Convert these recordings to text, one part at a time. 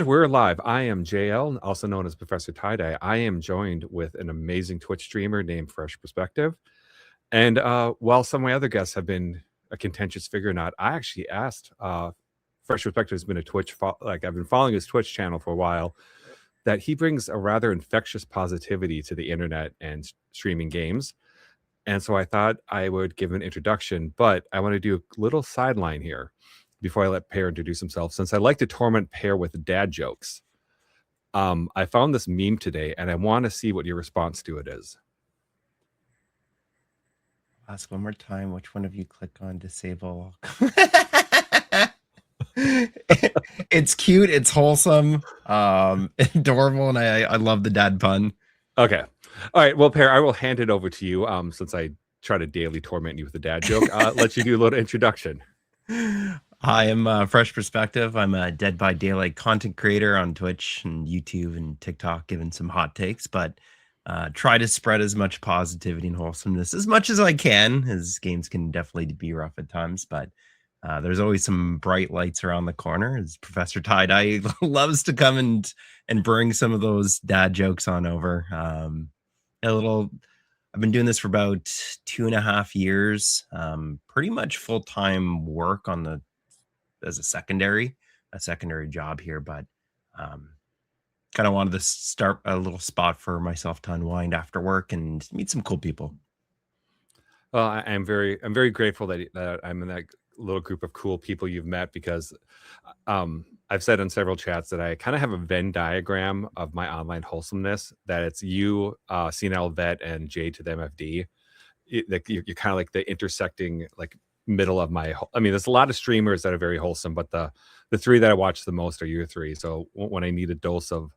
We're live. I am JL, also known as ProfessorTieDye. I am joined with an amazing Twitch streamer named Fresh Perspective. And while some of my other guests have been a contentious figure or not, I actually asked Fresh Perspective has been a Twitch, like I've been following his Twitch channel for a while, that he brings a rather infectious positivity to the internet and streaming games. And so I thought I would give an introduction, but I want to do a little sideline here before I let Pear introduce himself, since I like to torment Pear with dad jokes. I found this meme today, and I want to see what your response to it is. Ask one more time. Which one of you click on disable? It's cute. It's wholesome. Adorable, and I love the dad pun. Okay. All right. Well, Pear, I will hand it over to you. Since I try to daily torment you with a dad joke, let you do a little introduction. Hi, I'm Fresh Perspective. I'm a Dead by Daylight content creator on Twitch and YouTube and TikTok, giving some hot takes, but try to spread as much positivity and wholesomeness as much as I can, as games can definitely be rough at times, but there's always some bright lights around the corner, as ProfessorTieDye loves to come and bring some of those dad jokes on over. I've been doing this for about 2.5 years, pretty much full-time work on as a secondary job here, but kind of wanted to start a little spot for myself to unwind after work and meet some cool people. Well, I'm very grateful that I'm in that little group of cool people you've met, because I've said in several chats that I kind of have a Venn diagram of my online wholesomeness, that it's you, CNL Vet, and J to the MFD. You're kind of like the intersecting like middle of my, I mean, there's a lot of streamers that are very wholesome, but the three that I watch the most are you three. So when I need a dose of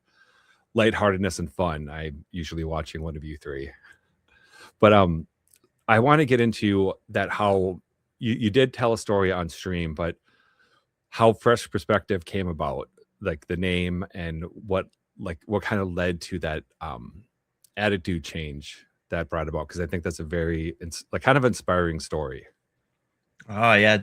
lightheartedness and fun, I'm usually watching one of you three. But I want to get into that, how you did tell a story on stream, but how Fresh Perspective came about, like the name, and what kind of led to that attitude change that brought about, because I think that's a very kind of inspiring story. Oh yeah,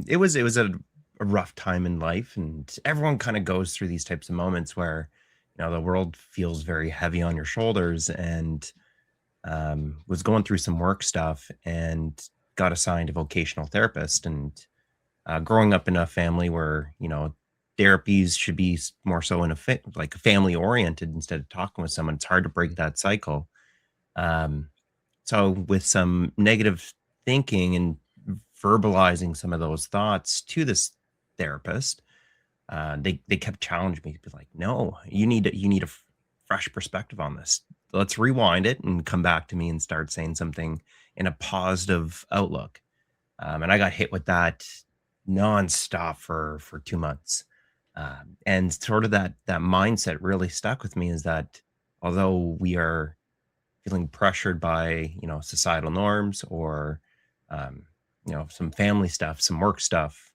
it was a rough time in life, and everyone kind of goes through these types of moments where the world feels very heavy on your shoulders, and was going through some work stuff and got assigned a vocational therapist. And growing up in a family where therapies should be more so in like family oriented instead of talking with someone, it's hard to break that cycle. So with some negative thinking and verbalizing some of those thoughts to this therapist, they kept challenging me to be like, no, you need a fresh perspective on this. Let's rewind it and come back to me and start saying something in a positive outlook. And I got hit with that nonstop for 2 months. And sort of that mindset really stuck with me, is that although we are feeling pressured by, societal norms, or, some family stuff, some work stuff,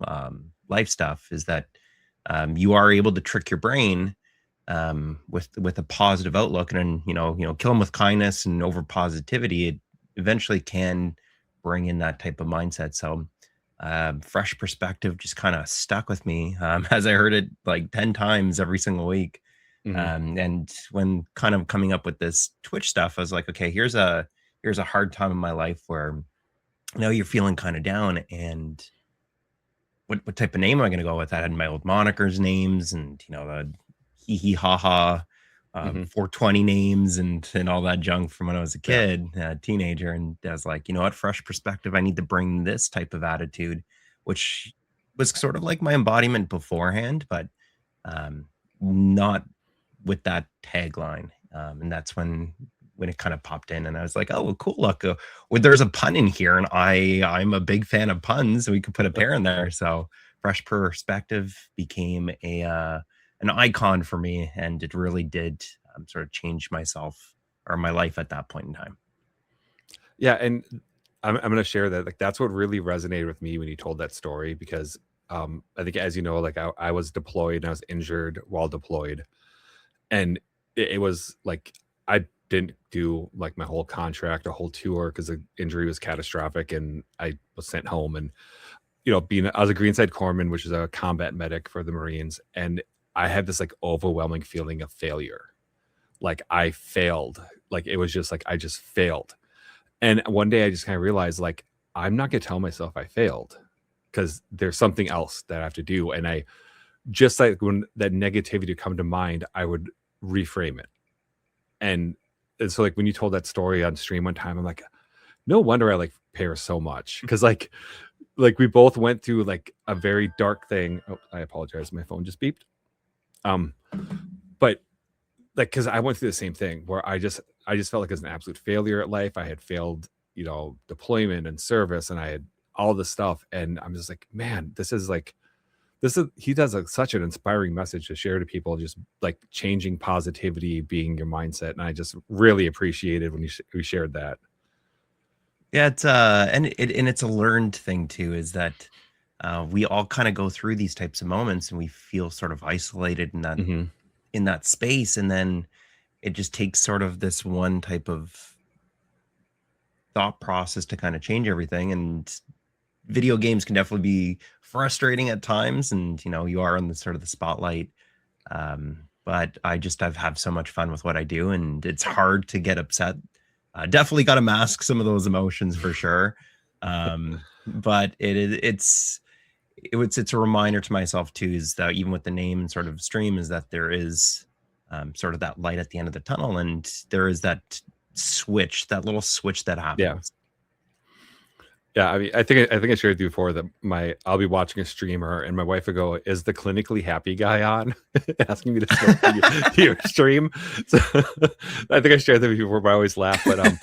life stuff, is that you are able to trick your brain with a positive outlook, and then kill them with kindness and over positivity. It eventually can bring in that type of mindset. So Fresh Perspective just kind of stuck with me, as I heard it like 10 times every single week. And when kind of coming up with this Twitch stuff, I was like, okay, here's a hard time in my life where you're feeling kind of down, and what type of name am I going to go with? I had my old monikers names, and the hee hee ha ha 420 names and all that junk from when I was a kid, teenager. And I was like, what, Fresh Perspective, I need to bring this type of attitude, which was sort of like my embodiment beforehand, but not with that tagline. And that's when it kind of popped in, and I was like, oh, well, cool, look, there's a pun in here, and I'm a big fan of puns, so we could put a pair in there. So Fresh Perspective became an icon for me, and it really did sort of change myself or my life at that point in time. Yeah, and I'm going to share that, like, that's what really resonated with me when you told that story, because I think, as you know, like I was deployed and I was injured while deployed, and it was like I didn't do like my whole contract, a whole tour, because the injury was catastrophic, and I was sent home. And I was a Greenside Corpsman, which is a combat medic for the Marines, and I had this like overwhelming feeling of failure. Like I failed. Like it was just like I just failed. And one day I just kind of realized like I'm not gonna tell myself I failed because there's something else that I have to do. And I just like when that negativity would come to mind, I would reframe it. And, and so like when you told that story on stream one time, I'm like, no wonder I like Paris so much. Cause like we both went through like a very dark thing. Oh, I apologize. My phone just beeped. Um, but like because I went through the same thing where I just felt like it was an absolute failure at life. I had failed, deployment and service, and I had all this stuff, and I'm just like, man, this is he does such an inspiring message to share to people, just like changing positivity, being your mindset, and I just really appreciated when we shared that. Yeah, it's and it's a learned thing too, is that we all kind of go through these types of moments and we feel sort of isolated Hmm. in that space, and then it just takes sort of this one type of thought process to kind of change everything. And video games can definitely be frustrating at times, and you are on the sort of the spotlight. But I've had so much fun with what I do, and it's hard to get upset. Definitely got to mask some of those emotions for sure. But it's a reminder to myself too, is that even with the name and sort of stream, is that there is sort of that light at the end of the tunnel, and there is that switch, that little switch that Yeah. happens. Yeah, I mean, I think I shared with you before that I'll be watching a streamer and my wife will go, "Is the clinically happy guy on?" Asking me to show up to your stream. So I think I shared that with you before, but I always laugh. But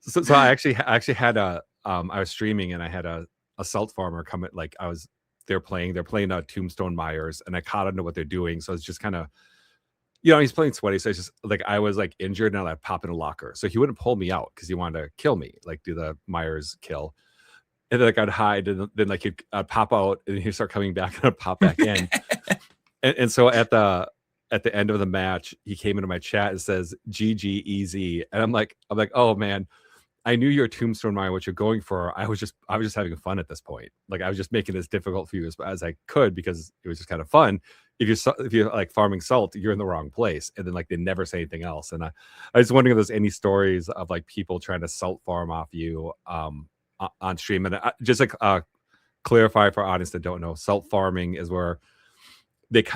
so I actually had I was streaming and I had a salt farmer come at like I was they're playing Tombstone Myers, and I caught on to what they're doing. So it's just kind of, he's playing sweaty. So it's just like I was like injured and I'd pop in a locker. So he wouldn't pull me out because he wanted to kill me, like do the Myers kill. And then like I'd hide, and then like I'd pop out, and he'd start coming back, and I'd pop back in. And so at the end of the match, he came into my chat and says "GG easy," and I'm like, oh man, I knew you're a Tombstone Mine, what you're going for. I was just having fun at this point. Like I was just making it as difficult for you as I could because it was just kind of fun. If you're like farming salt, you're in the wrong place. And then like they never say anything else. And I was wondering if there's any stories of like people trying to salt farm off you on stream. And just like clarify for audience that don't know, salt farming is where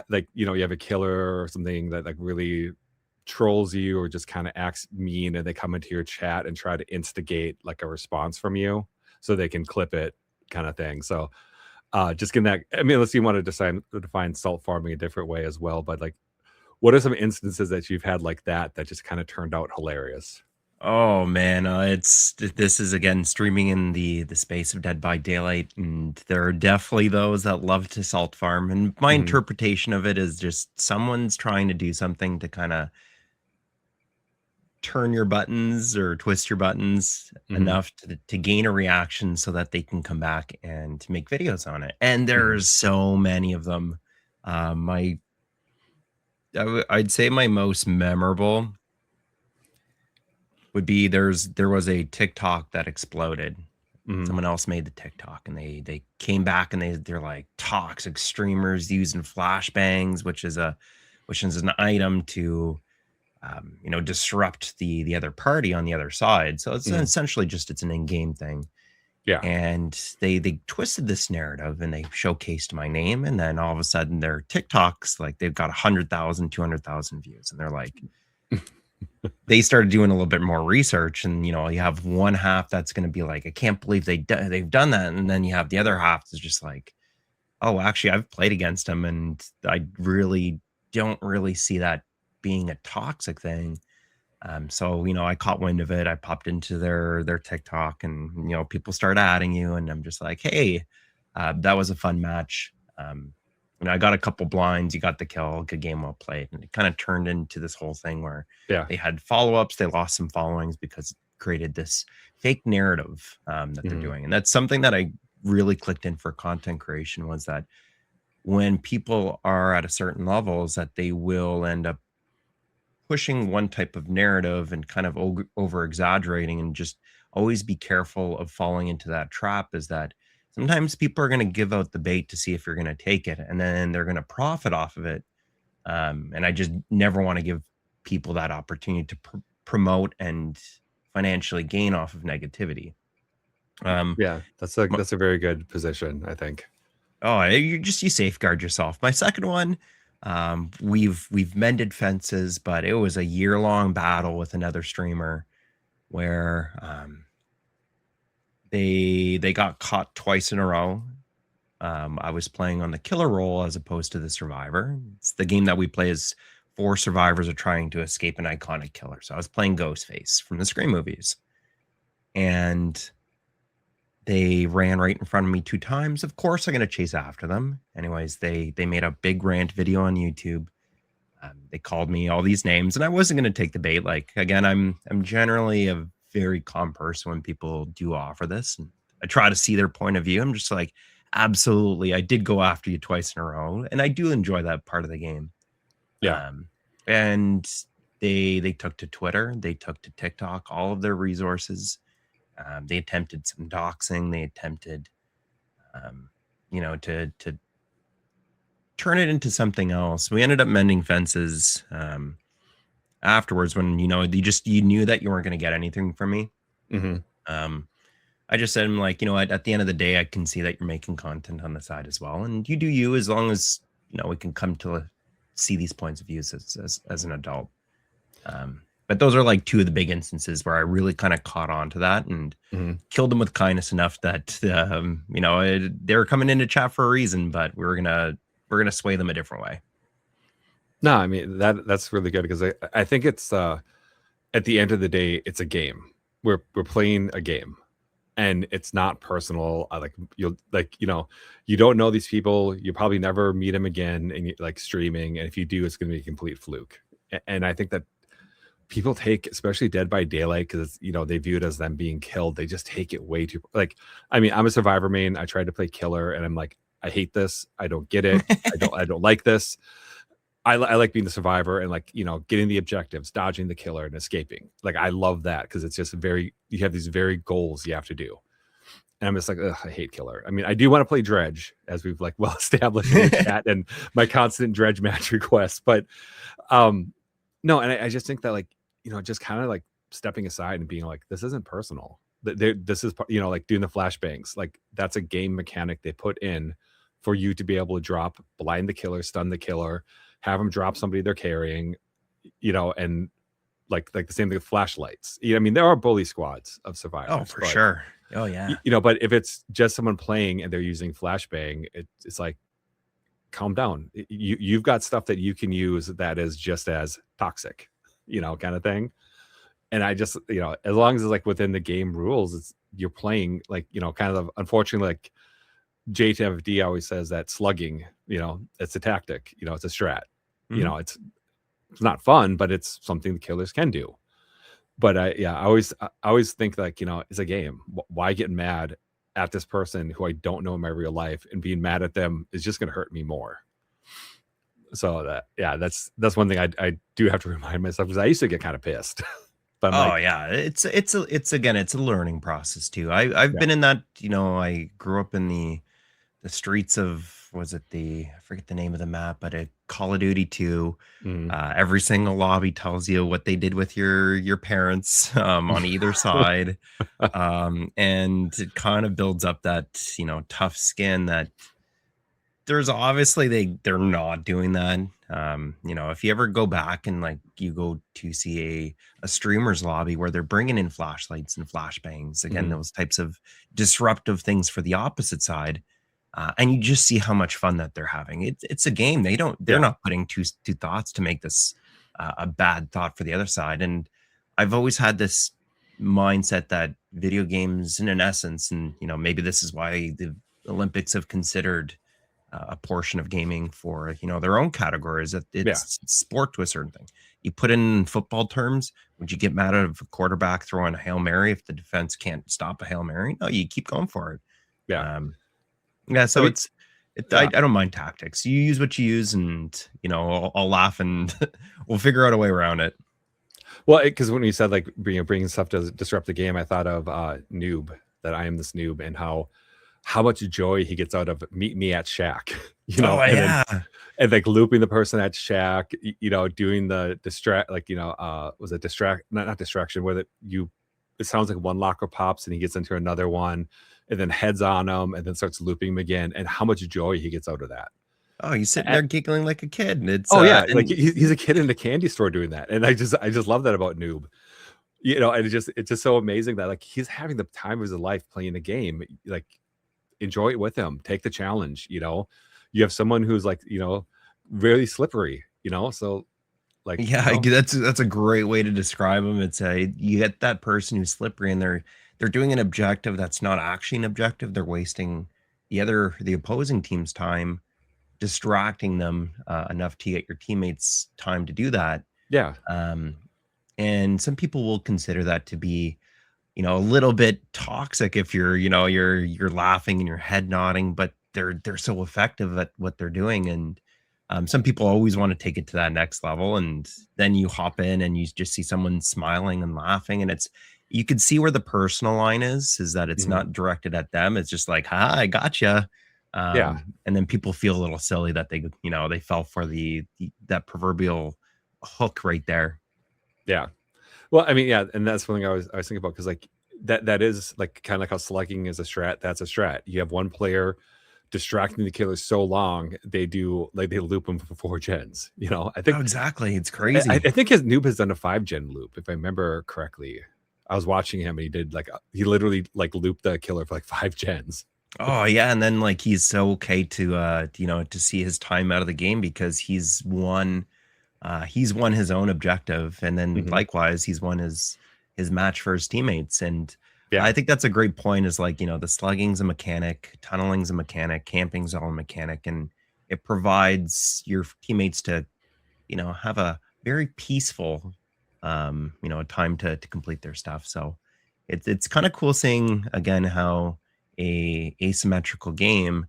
like you have a killer or something that like really trolls you or just kind of acts mean, and they come into your chat and try to instigate like a response from you so they can clip it, kind of thing. So just getting that, I mean, unless you want to define salt farming a different way as well, but like what are some instances that you've had like that just kind of turned out hilarious? Oh man, this is again streaming in the space of Dead by Daylight, and there are definitely those that love to salt farm. And my Hmm. interpretation of it is just someone's trying to do something to kind of turn your buttons or twist your buttons Hmm. enough to gain a reaction so that they can come back and make videos on it. And Hmm. there's so many of them. My I'd say my most memorable would be there was a TikTok that exploded. Hmm. Someone else made the TikTok, and they came back, and they're like toxic streamers using flashbangs, which is an item to disrupt the other party on the other side. So it's Hmm. essentially just it's an in-game thing. Yeah. And they twisted this narrative, and they showcased my name, and then all of a sudden their TikToks, like they've got 100,000, 200,000 views, and they're like, they started doing a little bit more research, and you have one half that's going to be like, I can't believe they've done that, and then you have the other half that's just like, oh, actually I've played against them, and I really don't really see that being a toxic thing. So I caught wind of it. I popped into their TikTok, and people start adding you, and I'm just like, hey, that was a fun match. I got a couple blinds. You got the kill. Good game, well played. And it kind of turned into this whole thing where Yeah. they had follow ups. They lost some followings because it created this fake narrative that they're Hmm. doing, and that's something that I really clicked in for content creation, was that when people are at a certain levels, that they will end up pushing one type of narrative and kind of over exaggerating, and just always be careful of falling into that trap, is that sometimes people are going to give out the bait to see if you're going to take it, and then they're going to profit off of it. And I just never want to give people that opportunity to promote and financially gain off of negativity. Um, Yeah, that's a very good position, I think. Oh, you safeguard yourself. My second one, we've mended fences, but it was a year-long battle with another streamer where they got caught twice in a row. I was playing on the killer role as opposed to the survivor. It's the game that we play as four survivors are trying to escape an iconic killer. So I was playing Ghostface from the Scream movies, and they ran right in front of me 2 times. Of course, I'm gonna chase after them. Anyways, they made a big rant video on YouTube. They called me all these names, and I wasn't gonna take the bait. Like, again, I'm generally a very calm person when people do offer this, and I try to see their point of view. I'm just like, "Absolutely, I did go after you twice in a row," and I do enjoy that part of the game. Yeah. Um, and they took to Twitter, they took to TikTok, all of their resources. They attempted some doxing. They attempted, um, to turn it into something else. We ended up mending fences afterwards when you knew that you weren't going to get anything from me. Mhm. Um, I just said, I'm like, at the end of the day, I can see that you're making content on the side as well, and you do you as long as we can come to see these points of views as an adult. But those are like two of the big instances where I really kind of caught on to that and Mhm. killed them with kindness enough that they were coming into chat for a reason, but we're gonna sway them a different way. No, I mean, that's really good because I think it's, at the end of the day, it's a game. We're playing a game, and it's not personal. You don't know these people. You probably never meet them again, and like streaming. And if you do, it's going to be a complete fluke. And I think that people take, especially Dead by Daylight, because they view it as them being killed. They just take it way too like. I mean, I'm a survivor main. I tried to play killer, and I'm like, I hate this. I don't get it. I don't like this. I like being the survivor and like getting the objectives, dodging the killer, and escaping. Like I love that because it's just you have these very goals you have to do. And I'm just like, ugh, I hate killer. I mean, I do want to play Dredge, as we've like well established in the chat and my constant Dredge match requests. But no, and I just think that like, just kind of like stepping aside and being like, this isn't personal. This is, like doing the flashbangs. Like that's a game mechanic they put in for you to be able to drop, blind the killer, stun the killer, have them drop somebody they're carrying, and like the same thing with flashlights. I mean, there are bully squads of survivors. Oh, for sure. Oh yeah. But if it's just someone playing and they're using flashbang, it's like, calm down. You've got stuff that you can use that is just as toxic, kind of thing. And I just, as long as it's like within the game rules, you're playing like, kind of unfortunately, like JTFD always says that slugging, it's a tactic, it's a strat. Mhm. It's not fun, but it's something the killers can do. But I always think like, it's a game. Why get mad at this person who I don't know in my real life, and being mad at them is just going to hurt me more. So that's one thing I do have to remind myself, because I used to get kind of pissed. But I'm Oh like, yeah, it's a learning process too. I've yeah, been in that. I grew up in the streets of, was it I forget the name of the map, but a Call of Duty 2. mm, Every single lobby tells you what they did with your parents on either side, and it kind of builds up that tough skin that there's obviously they're not doing that. If you ever go back and like you go to see a streamer's lobby where they're bringing in flashlights and flashbangs, again, mhm, those types of disruptive things for the opposite side, and you just see how much fun that they're having. It's a game. They're yeah, not putting two thoughts to make this a bad thought for the other side. And I've always had this mindset that video games, in an essence, and maybe this is why the Olympics have considered a portion of gaming for their own categories, that yeah, it's sport to a certain thing. You put in football terms, would you get mad at a quarterback throwing a Hail Mary if the defense can't stop a Hail Mary? No, you keep going for it. yeah. um yeah, I so mean, I yeah. don't mind tactics. You use what you use, and I'll laugh, and we'll figure out a way around it. Well, because when you said like bringing stuff to disrupt the game, I thought of Noob, that I am this noob, and how how much joy he gets out of meet me at Shack, you know, Oh yeah. and like looping the person at Shack, you know, doing the distract, like, you know, was it distract, not distraction, where it sounds like one locker pops and he gets into another one and then heads on him and then starts looping him again, and how much joy he gets out of that. Oh, he's sitting A- there giggling like a kid. And it's oh yeah, like and he's a kid in a candy store doing that, and I just love that about Noob. You know, and it's just so amazing that like he's having the time of his life playing a game. Like, enjoy it with him, take the challenge. You know, you have someone who's like, you know, really slippery, you know, so like, you yeah, know, that's a great way to describe him. It's a you get that person who's slippery and they're doing an objective that's not actually an objective. They're wasting the opposing team's time, distracting them enough to get your teammates time to do that. yeah, Um, and some people will consider that to be, a little bit toxic if you're laughing and your head nodding, but they're so effective at what they're doing. And some people always want to take it to that next level. And then you hop in and you just see someone smiling and laughing, and you can see where the personal line is that it's mhm, not directed at them. It's just like, "Hi, I gotcha." yeah, And then people feel a little silly that they fell for that proverbial hook right there. yeah. Well, I mean, yeah, and that's one thing I was thinking about, because like that is like kind of like how slugging is a strat. That's a strat. You have one player distracting the killer so long, they do like they loop him for 4 gens. You know, Oh, exactly. It's crazy. I think his noob has done a 5 gen loop, if I remember correctly. I was watching him and he did like he literally like looped the killer for like 5 gens. Oh, yeah, and then, like, he's so okay to see his time out of the game because he's won his own objective, and then Hmm. likewise, he's won his match for his teammates, and Yeah, I think that's a great point is, like, the slugging's a mechanic, tunneling's a mechanic, camping's all a mechanic, and it provides your teammates to, have a very peaceful, time to complete their stuff, so it's kinda cool seeing, again, how a asymmetrical game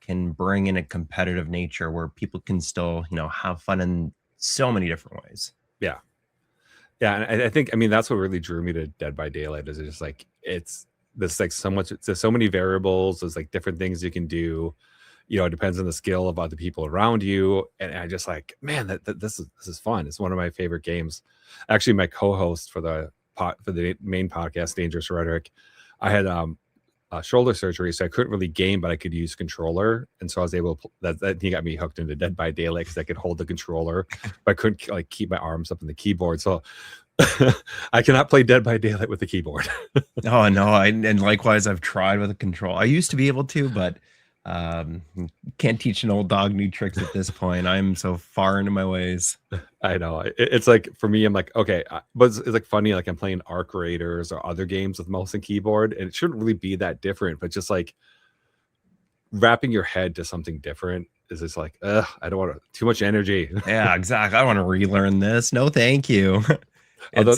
can bring in a competitive nature where people can still, have fun in so many different ways. yeah. Yeah, and I think, I mean, that's what really drew me to Dead by Daylight, is it's just like it's this like so much, there's so many variables, there's like different things you can do. You know, it depends on the skill of other people around you. And I just like, man, this is fun. It's one of my favorite games. Actually, my co-host for the main podcast, Dangerous Rhetoric, I had shoulder surgery, so I couldn't really game, but I could use controller, and so I was able to. That he got me hooked into Dead by Daylight because I could hold the controller, but I couldn't like keep my arms up on the keyboard. So I cannot play Dead by Daylight with the keyboard. Oh no, and likewise, I've tried with a control. I used to be able to, but um, can't teach an old dog new tricks at this point. I'm so far into my ways. I know it's like for me, I'm like, okay, but it's like funny. Like I'm playing Arc Raiders or other games with mouse and keyboard, and it shouldn't really be that different. But just like wrapping your head to something different is just like, I don't want too much energy. Yeah, exactly. I want to relearn this. No, thank you. Although,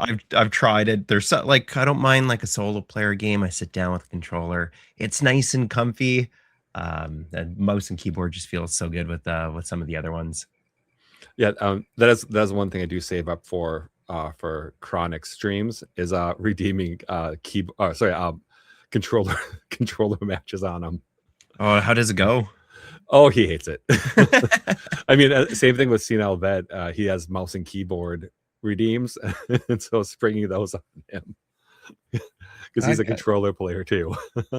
It's I've tried it. There's like I don't mind like a solo player game. I sit down with a controller. It's nice and comfy. And mouse and keyboard just feels so good with some of the other ones. yeah, that's one thing I do save up for chronic streams is redeeming controller controller matches on them. Oh, how does it go? Oh, he hates it. I mean, same thing with Senile Vet. He has mouse and keyboard redeems, and so springing those on him because I, he's a controller player too.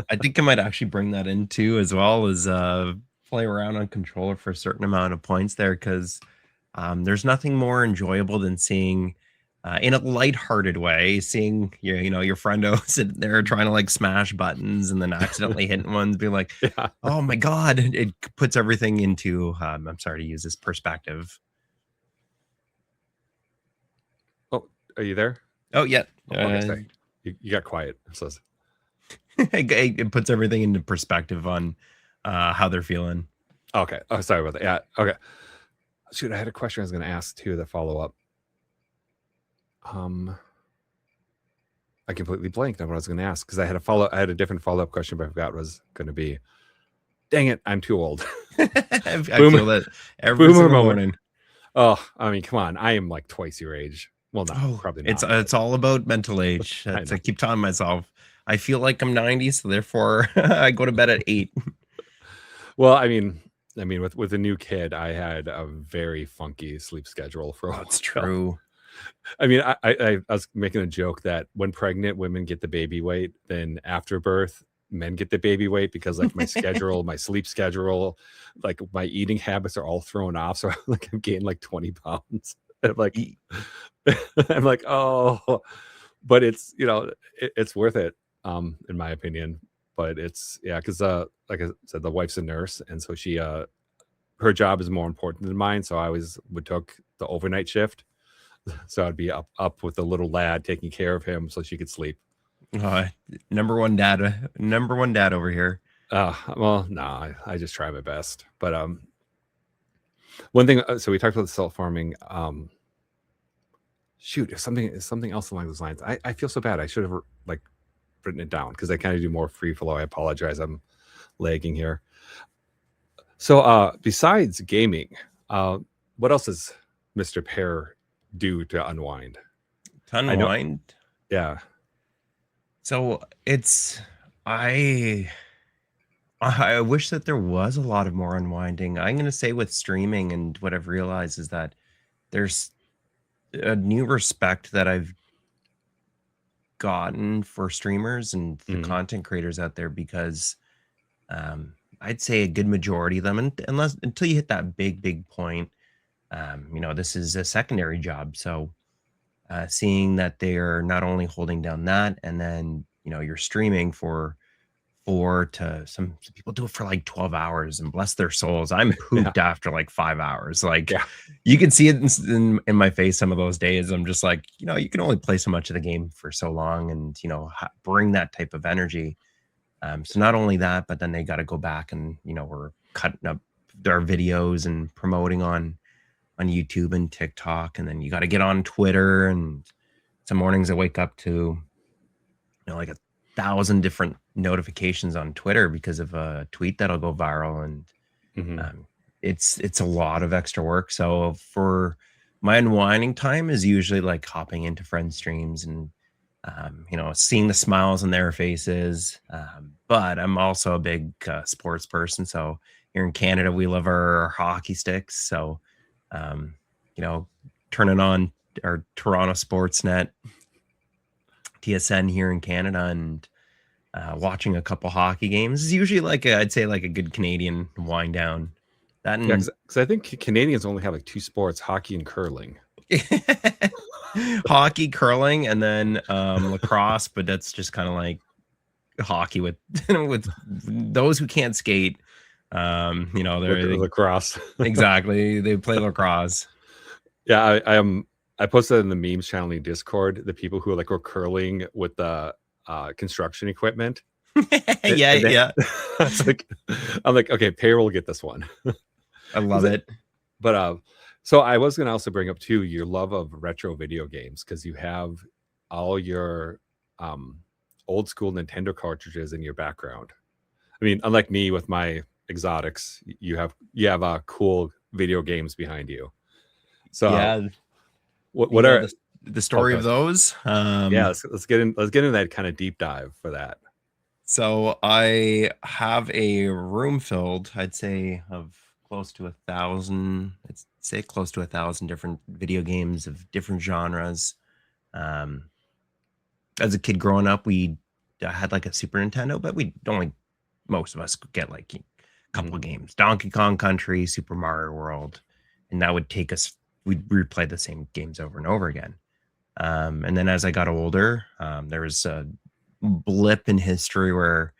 I think I might actually bring that in too, as well as play around on controller for a certain amount of points there, because there's nothing more enjoyable than seeing, in a lighthearted way, seeing your friendo sitting there trying to like smash buttons and then accidentally hitting ones, be like, Yeah. oh my god, it puts everything into. I'm sorry to use this perspective. Oh, are you there? Oh yeah, Oh, okay, sorry. You got quiet. So it puts everything into perspective on how they're feeling. okay. Oh, sorry about that. Yeah. Okay. Shoot, I had a question I was going to ask too. The follow up. Um, I completely blanked on what I was going to ask because I had a different follow up question, but I forgot what it was going to be. Dang it! I'm too old. I Boomer, feel that every boomer single moment. morning. Oh, I mean, come on. I am like twice your age. Well, no, Oh, probably it's not. it's all about mental age. I That's I know. keep telling myself. I feel like I'm 90, so therefore I go to bed at 8. Well, I mean, with a new kid, I had a very funky sleep schedule for a That's while. true. I mean, I was making a joke that when pregnant women get the baby weight, then after birth, men get the baby weight because like my schedule, my sleep schedule, like my eating habits are all thrown off. So like I've gained like 20 pounds. I'm like, Y- I'm like, oh, but it's it's worth it, in my opinion. But it's yeah, because like I said, the wife's a nurse, and so she her job is more important than mine. So I always would took the overnight shift. So I'd be up with the little lad taking care of him so she could sleep. uh, number one dad over here. Well, no, I just try my best. But one thing. So we talked about the self farming. Shoot, if something else along those lines. I feel so bad. I should have like written it down because I kind of do more free flow. I apologize. I'm lagging here. So besides gaming, what else does Mr. Pear do to unwind? To I know. unwind. Yeah. So I I wish that there was a lot of more unwinding. I'm gonna say with streaming, and what I've realized is that there's a new respect that I've gotten for streamers and the Mhm. content creators out there because I'd say a good majority of them, and unless until you hit that big point, this is a secondary job. So seeing that they're not only holding down that, and then you're streaming for 4 to some people do it for like 12 hours, and bless their souls, I'm Yeah. pooped after like 5 hours. Like Yeah. you can see it in my face some of those days. I'm just like, you can only play so much of the game for so long, and bring that type of energy. So not only that, but then they got to go back and we're cutting up their videos and promoting on YouTube and TikTok, and then you got to get on Twitter. And some mornings I wake up to like 1,000 different notifications on Twitter because of a tweet that'll go viral, and Mhm. um, it's a lot of extra work. So for my unwinding time is usually like hopping into friend streams and seeing the smiles on their faces. But I'm also a big sports person. So here in Canada, we love our hockey sticks. So, um, you know, turning on our Toronto Sportsnet, TSN here in Canada, and watching a couple hockey games is usually like I'd say like a good Canadian wind down. That Yeah, and 'cause I think Canadians only have, like, 2 sports, hockey and curling. hockey, curling, and then lacrosse, but that's just kind of like hockey with with those who can't skate. They're Lacrosse. exactly, they play lacrosse. Yeah, I posted in the memes channel in Discord, the people who, like, were curling with the, construction equipment. Yeah, And then yeah, it's like I'm like, "Okay, Pear will get this one." I 'Cause love it. but, so I was gonna also bring up too your love of retro video games because you have all your, um, old school Nintendo cartridges in your background. I mean, unlike me with my exotics, you have cool video games behind you. So, Yeah, what you know are the story okay, of those. yeah, let's get into that kinda deep dive for that. So I have a room filled, I'd say, of close to 1,000. I'd say close to 1,000 different video games of different genres. Um, as a kid growing up, we had like a Super Nintendo, but we only most of us could get like a couple Mhm, of games: Donkey Kong Country, Super Mario World, and that would take us. We'd replay the same games over and over again. And then as I got older, there was a blip in history where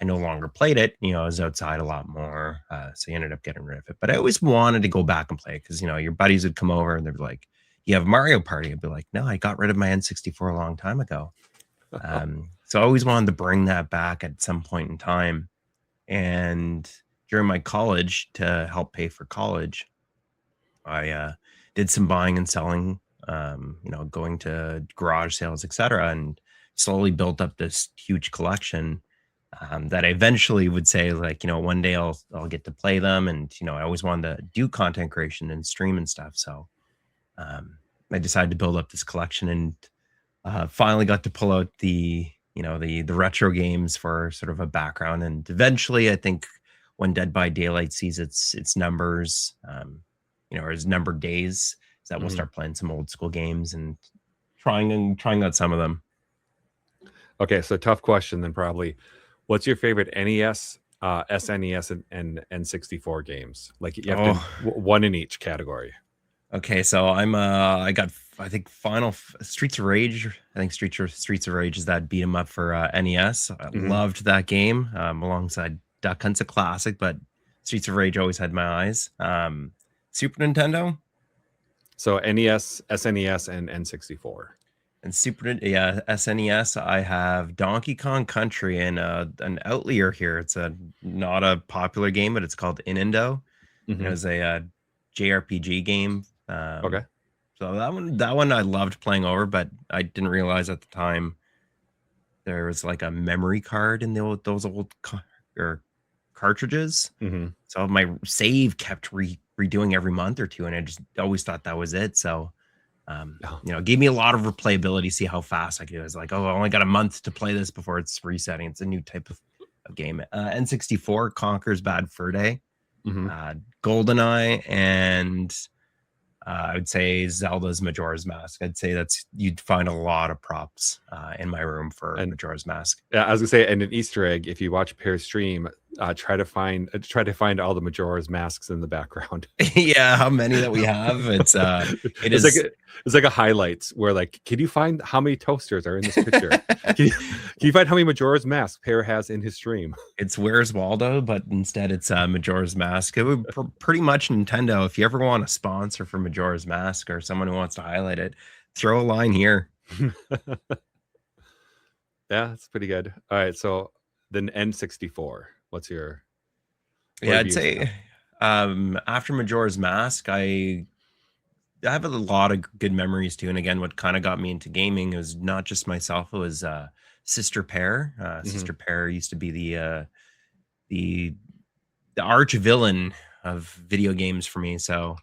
I no longer played it. I was outside a lot more. So you ended up getting rid of it. But I always wanted to go back and play it because, your buddies would come over and they'd be like, "You have Mario Party?" I'd be like, "No, I got rid of my N64 a long time ago." So I always wanted to bring that back at some point in time. And during my college, to help pay for college, I did some buying and selling, going to garage sales, etc., and slowly built up this huge collection that I eventually would say, like, one day I'll get to play them, and I always wanted to do content creation and stream and stuff. So um, I decided to build up this collection, and finally got to pull out the the retro games for sort of a background. And eventually, I think when Dead by Daylight sees its numbers, or its numbered days, is that we'll Mhm. start playing some old school games and trying out some of them. Okay, so tough question then probably. What's your favorite NES, SNES, and N64 games? Like you have to Oh, one in each category. okay. So I got, I think, Streets of Rage. I think Streets of Rage is that beat 'em up for NES. I Hmm. loved that game, alongside Duck Hunt's a classic, but Streets of Rage always had my eyes. Super Nintendo. So NES, SNES, and N64. And yeah, SNES, I have Donkey Kong Country and an outlier here. It's a not a popular game, but it's called Inindo, and it Hmm. was a JRPG game. Okay. So that one I loved playing over, but I didn't realize at the time there was like a memory card in those old or cartridges. Hmm. So my save kept redoing every month or two, and I just always thought that was it. So Oh, it gave me a lot of replayability, see how fast I could do it. It's like, oh, I only got a month to play this before it's resetting. It's a new type of game. N64 Conquers Bad Fur Day, hmm. GoldenEye, and I would say Zelda's Majora's Mask. I'd say you'd find a lot of props in my room for And Majora's Mask. yeah, I was gonna say, and an Easter egg. If you watch Pear's stream, try to find all the Majora's masks in the background. Yeah, how many that we have? It It's like is. a highlights where like, can you find how many toasters are in this picture? Can you find how many Majora's masks Pear has in his stream? It's Where's Waldo, but instead it's Majora's Mask. It would pretty much Nintendo. If you ever want a sponsor for Majora's Mask or someone who wants to highlight it, throw a line here. Yeah, that's pretty good. All right, so then N64. What Yeah, have I'd you used to have? say after Majora's Mask, I have a lot of good memories too. And again, what kind of got me into gaming was not just myself; it was Sister Pear. Hmm. Sister Pear used to be the the arch villain of video games for me. So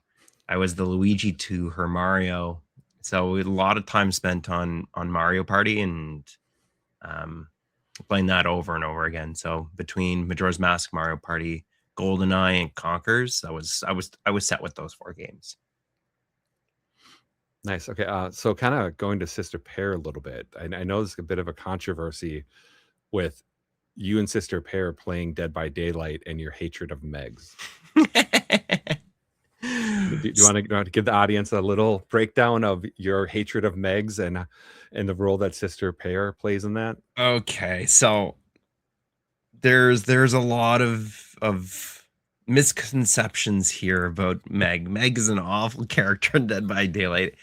I was the Luigi to her Mario. So we had a lot of time spent on Mario Party and um, playing that over and over again. So between Majora's Mask, Mario Party, GoldenEye, and Conkers, I was set with those four games. Nice. Okay. So kind of going to Sister Pear a little bit. I know there's a bit of a controversy with you and Sister Pear playing Dead by Daylight and your hatred of Megs. Do you want to give the audience a little breakdown of your hatred of Megs and the role that Sister Pear plays in that? Okay, so there's a lot of misconceptions here about Meg. Meg is an awful character in Dead by Daylight.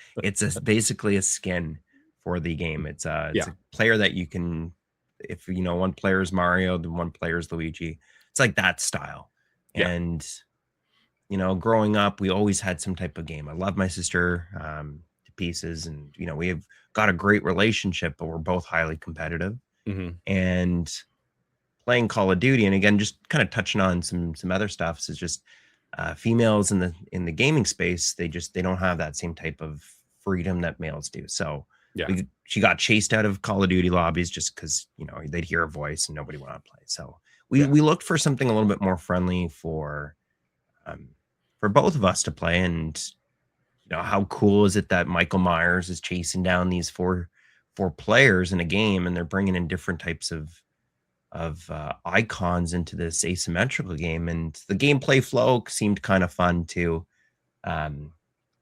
Basically a skin for the game. It's Yeah. a player that you can, if one player is Mario, then one player is Luigi. It's like that style. Yeah. And growing up, we always had some type of game. I love my sister to pieces, and we have got a great relationship, but we're both highly competitive. Hmm. And playing Call of Duty, and again, just kind of touching on some other stuff, is just females in the gaming space. They don't have that same type of freedom that males do. So Yeah. she got chased out of Call of Duty lobbies just because they'd hear her voice and nobody wanted to play. So we Yeah. we looked for something a little bit more friendly um, for both of us to play. And how cool is it that Michael Myers is chasing down these four players in a game, and they're bringing in different types of icons into this asymmetrical game, and the gameplay flow seemed kind of fun too. Um,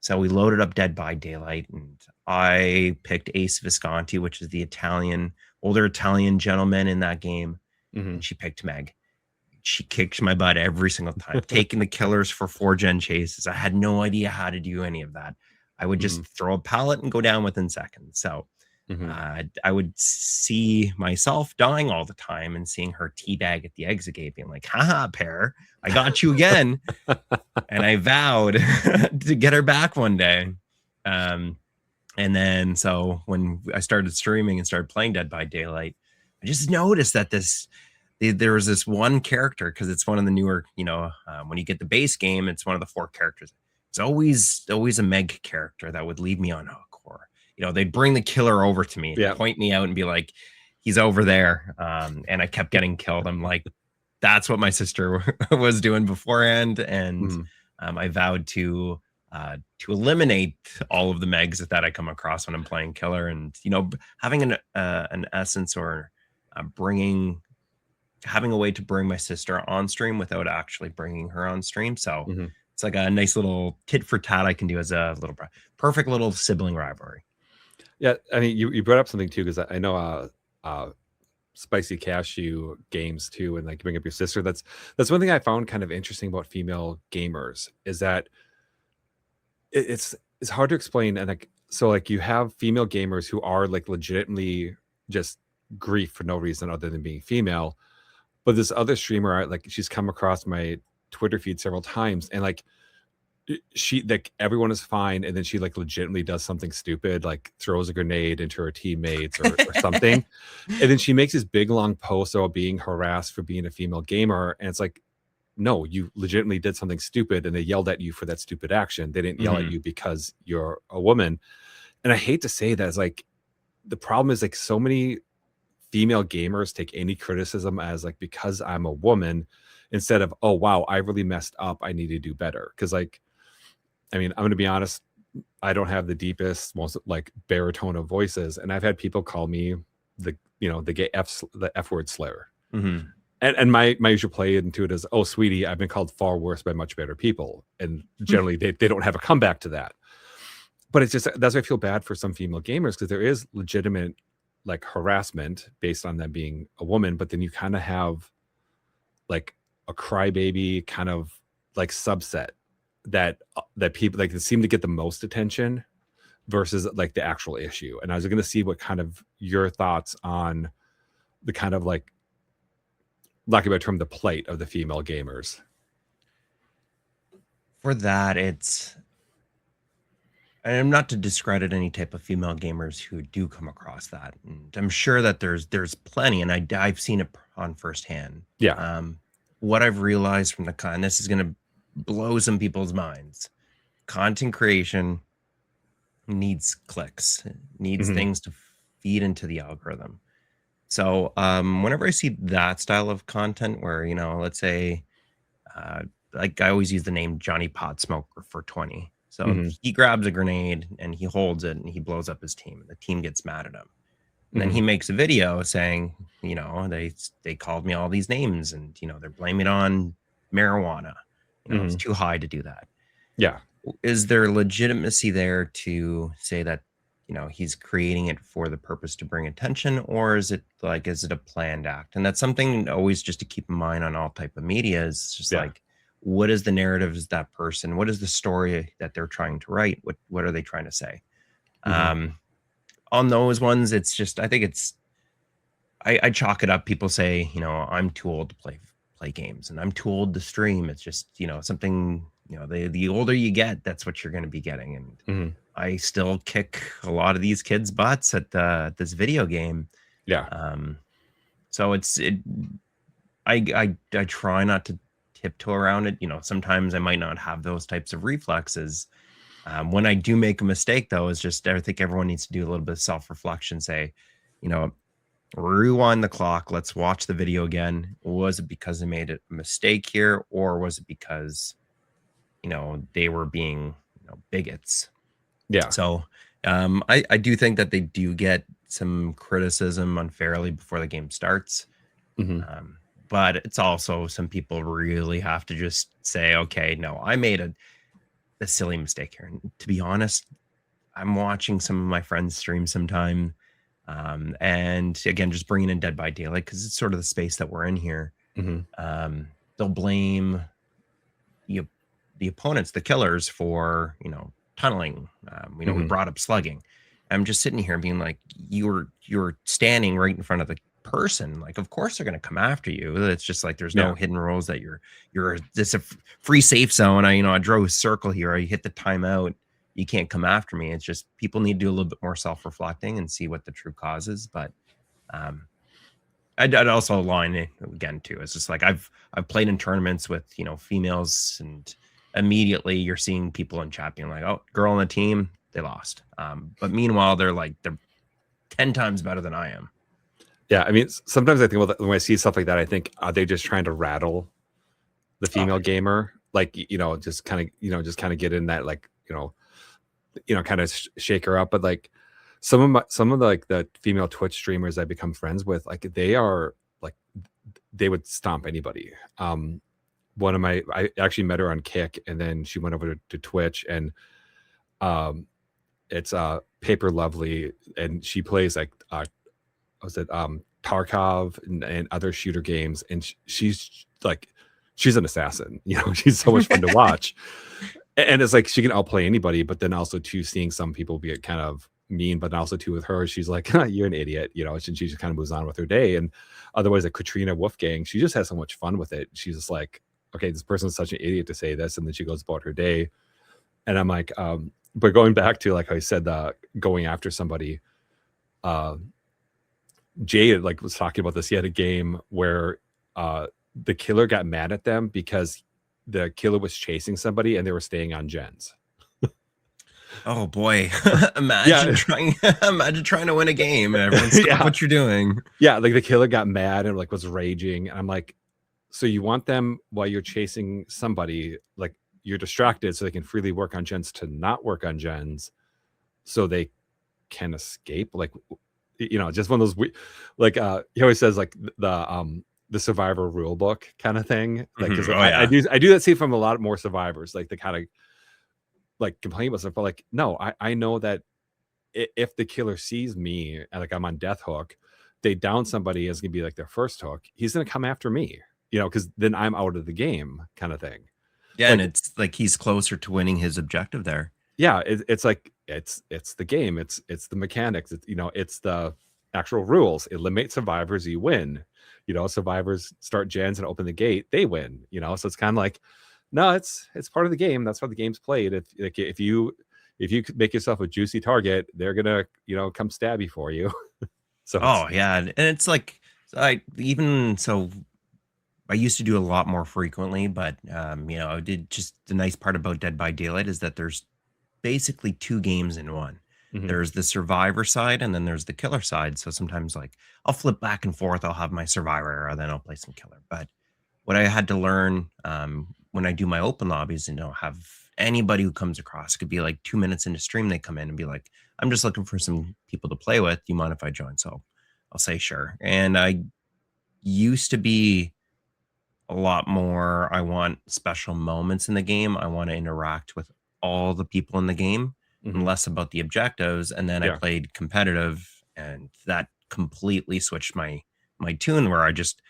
so we loaded up Dead by Daylight, and I picked Ace Visconti, which is the older Italian gentleman in that game, Hmm. and she picked Meg. She kicked my butt every single time, taking the killers for 4-gen chases. I had no idea how to do any of that. I would Hmm. just throw a pallet and go down within seconds. So Hmm. I would see myself dying all the time and seeing her teabag at the exit gate, being like, haha, Pear, I got you again. And I vowed to get her back one day. And then, so when I started streaming and started playing Dead by Daylight, I just noticed that there was this one character, because it's one of the newer, when you get the base game, it's one of the 4 characters. It's always a Meg character that would leave me on hook. Or they'd bring the killer over to me and Yeah. point me out and be like, he's over there. And I kept getting killed. I'm like, that's what my sister was doing beforehand. And Mhm. I vowed to eliminate all of the megs that I come across when I'm playing killer, and having an essence, or bringing having a way to bring my sister on stream without actually bringing her on stream. So Mhm. it's like a nice little tit for tat I can do as a little perfect little sibling rivalry. Yeah, I mean, you brought up something too, because I know, uh, Spicy Cashew games too, and, like, you bring up your sister. That's one thing I found kind of interesting about female gamers, is that it's hard to explain, and, like, so, like, you have female gamers who are, like, legitimately just grief for no reason other than being female, but this other streamer, like, she's come across my Twitter feed several times, and, like, she like, everyone is fine, and then she, like, legitimately does something stupid, like, throws a grenade into her teammates or something, and then she makes this big, long post about being harassed for being a female gamer, and it's like, "No, you legitimately did something stupid, and they yelled at you for that stupid action. They didn't yell at Hmm. you because you're a woman." And I hate to say that, it's like, the problem is, like, so many female gamers take any criticism as, like, because I'm a woman, instead of, "Oh, wow, I really messed up, I need to do better." Because, like, I mean, I'm gonna be honest, I don't have the deepest, most, like, baritone of voices, and I've had people call me the gay the F word slur. Hmm. And my usual play into it is, "Oh, sweetie, I've been called far worse by much better people," and generally, they don't have a comeback to that. But it's just that's why I feel bad for some female gamers, because there is legitimate, like, harassment based on them being a woman, but then you kinda have, like, a crybaby kind of, like, subset that people, like, that seem to get the most attention versus, like, the actual issue. And I was gonna see what kind of your thoughts on the kind of, like, lack of a better term, the plight of the female gamers. For that, I'm not to discredit any type of female gamers who do come across that, and I'm sure that there's plenty, and I've seen it on firsthand. Yeah. Um, what I've realized from this is going to blow some people's minds. Content creation needs clicks, needs Mhm. things to feed into the algorithm. So, whenever I see that style of content, where let's say, uh, like I always use the name Johnny Pot Smoker for 20. So Mhm. he grabs a grenade and he holds it and he blows up his team, and the team gets mad at him. And then Mhm. he makes a video saying, they called me all these names, and they're blaming it on marijuana. It's Mhm. too high to do that. Yeah. Is there legitimacy there to say that he's creating it for the purpose to bring attention, or is it a planned act? And that's something always just to keep in mind on all type of media, is just Yeah. like, what is the narrative, is that person, what is the story that they're trying to write, what are they trying to say? Mhm. um on those ones, it's just, I think I chalk it up. People say, I'm too old to play games, and I'm too old to stream. It's just, something, the older you get, that's what you're going to be getting. And Mhm. I still kick a lot of these kids' butts at this video game. Yeah. Um, so I try not to tiptoe around it. Sometimes I might not have those types of reflexes. When I do make a mistake, though, is just, I think everyone needs to do a little bit of self reflection. Say, you know, rewind the clock. Let's watch the video again. Was it because I made a mistake here, or was it because they were being bigots? Yeah. So I do think that they do get some criticism unfairly before the game starts. Mhm. Um, but it's also, some people really have to just say, okay, no, I made a silly mistake here. And to be honest, I'm watching some of my friends stream sometime. And again, just bringing in Dead by Daylight, because it's sort of the space that we're in here. Mhm. They'll blame the, the opponents, the killers, for, tunneling. We Mhm. brought up slugging. I'm just sitting here being like, you're standing right in front of the person. Like, of course they're going to come after you. It's just like, there's no Yeah. hidden rules that you're this a free safe zone. I draw a circle here. I hit the timeout. You can't come after me. It's just, people need to do a little bit more self-reflecting and see what the true cause is. But um, I'd also align it again too. It's just like, I've played in tournaments with females, and immediately you're seeing people in chat being like, "Oh, girl on the team, they lost." But meanwhile, they're 10 times better than I am. Yeah, I mean, sometimes I think when I see stuff like that, I think, are they just trying to rattle the Oh, female gamer? Like, just kind of get in that, like, kind of shake her up. But like some of the, like, the female Twitch streamers I become friends with, like, they are like, they would stomp anybody. One of my, I actually met her on Kick, and then she went over to Twitch, and um, it's Paper Lovely, and she plays like was it Tarkov and other shooter games, and she's like, she's an assassin. She's so much fun to watch, and it's like she can outplay anybody. But then also too, seeing some people be kind of mean, but also too with her, she's like, you're an idiot, and she just kind of moves on with her day. And otherwise, like Katrina Wolfgang, she just has so much fun with it. She's just like, okay, this person's such an idiot to say this, and then she goes about her day. And I'm like, but going back to, like I said, going after somebody, uh, Jay like was talking about this. He had a game where the killer got mad at them because the killer was chasing somebody and they were staying on gens. Oh boy. Yeah. Imagine trying to win a game and everyone stop Yeah. what you're doing. Yeah, like the killer got mad and like was raging. And I'm like, so you want them while you're chasing somebody, like you're distracted so they can freely work on gens to not work on gens so they can escape? Like, just one of those like he always says, like, the survivor rule book kind of thing. Like, because Oh I yeah. do that, see, from a lot more survivors, like, they kind of like complain about stuff. But like, no, I know that if the killer sees me and like I'm on death hook, they down somebody is gonna be like their first hook, he's gonna come after me, because then I'm out of the game, kind of thing. Yeah, and Like, it's like he's closer to winning his objective there. yeah, it's like it's the game, it's the mechanics, it's the actual rules. Eliminate survivors, you win. Survivors start gens and open the gate, they win. So it's kind of like, no, it's part of the game. That's how the game's played. If you could make yourself a juicy target, they're gonna come stabby for you. So it's Oh yeah, and it's like I even so I used to do a lot more frequently, but I did just the nice part about Dead by Daylight is that there's basically two games in one. mhm, There's the survivor side and then there's the killer side. So sometimes like I'll flip back and forth. I'll have my survivor or then I'll play some killer. But what I had to learn when I do my open lobbies, have anybody who comes across, it could be like 2 minutes into stream, they come in and be like, I'm just looking for some people to play with. Do you mind if I join? So I'll say sure. And I used to be a lot more, I want special moments in the game. I want to interact with all the people in the game and mhm, less about the objectives. And then I yeah, played competitive and that completely switched my tune where I just,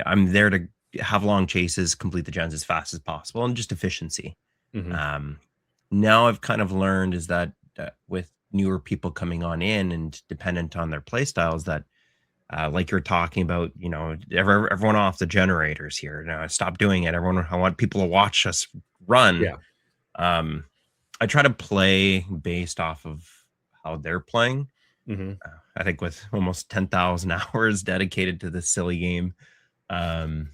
I'm there to have long chases, complete the gens as fast as possible and just efficiency. mhm, Um, Now I've kind of learned is that with newer people coming on in and dependent on their play styles that like you're talking about, everyone off the generators here. Now, stop doing it. I want people to watch us run. yeah, Um, I try to play based off of how they're playing. mhm, I think with almost 10,000 hours dedicated to this silly game,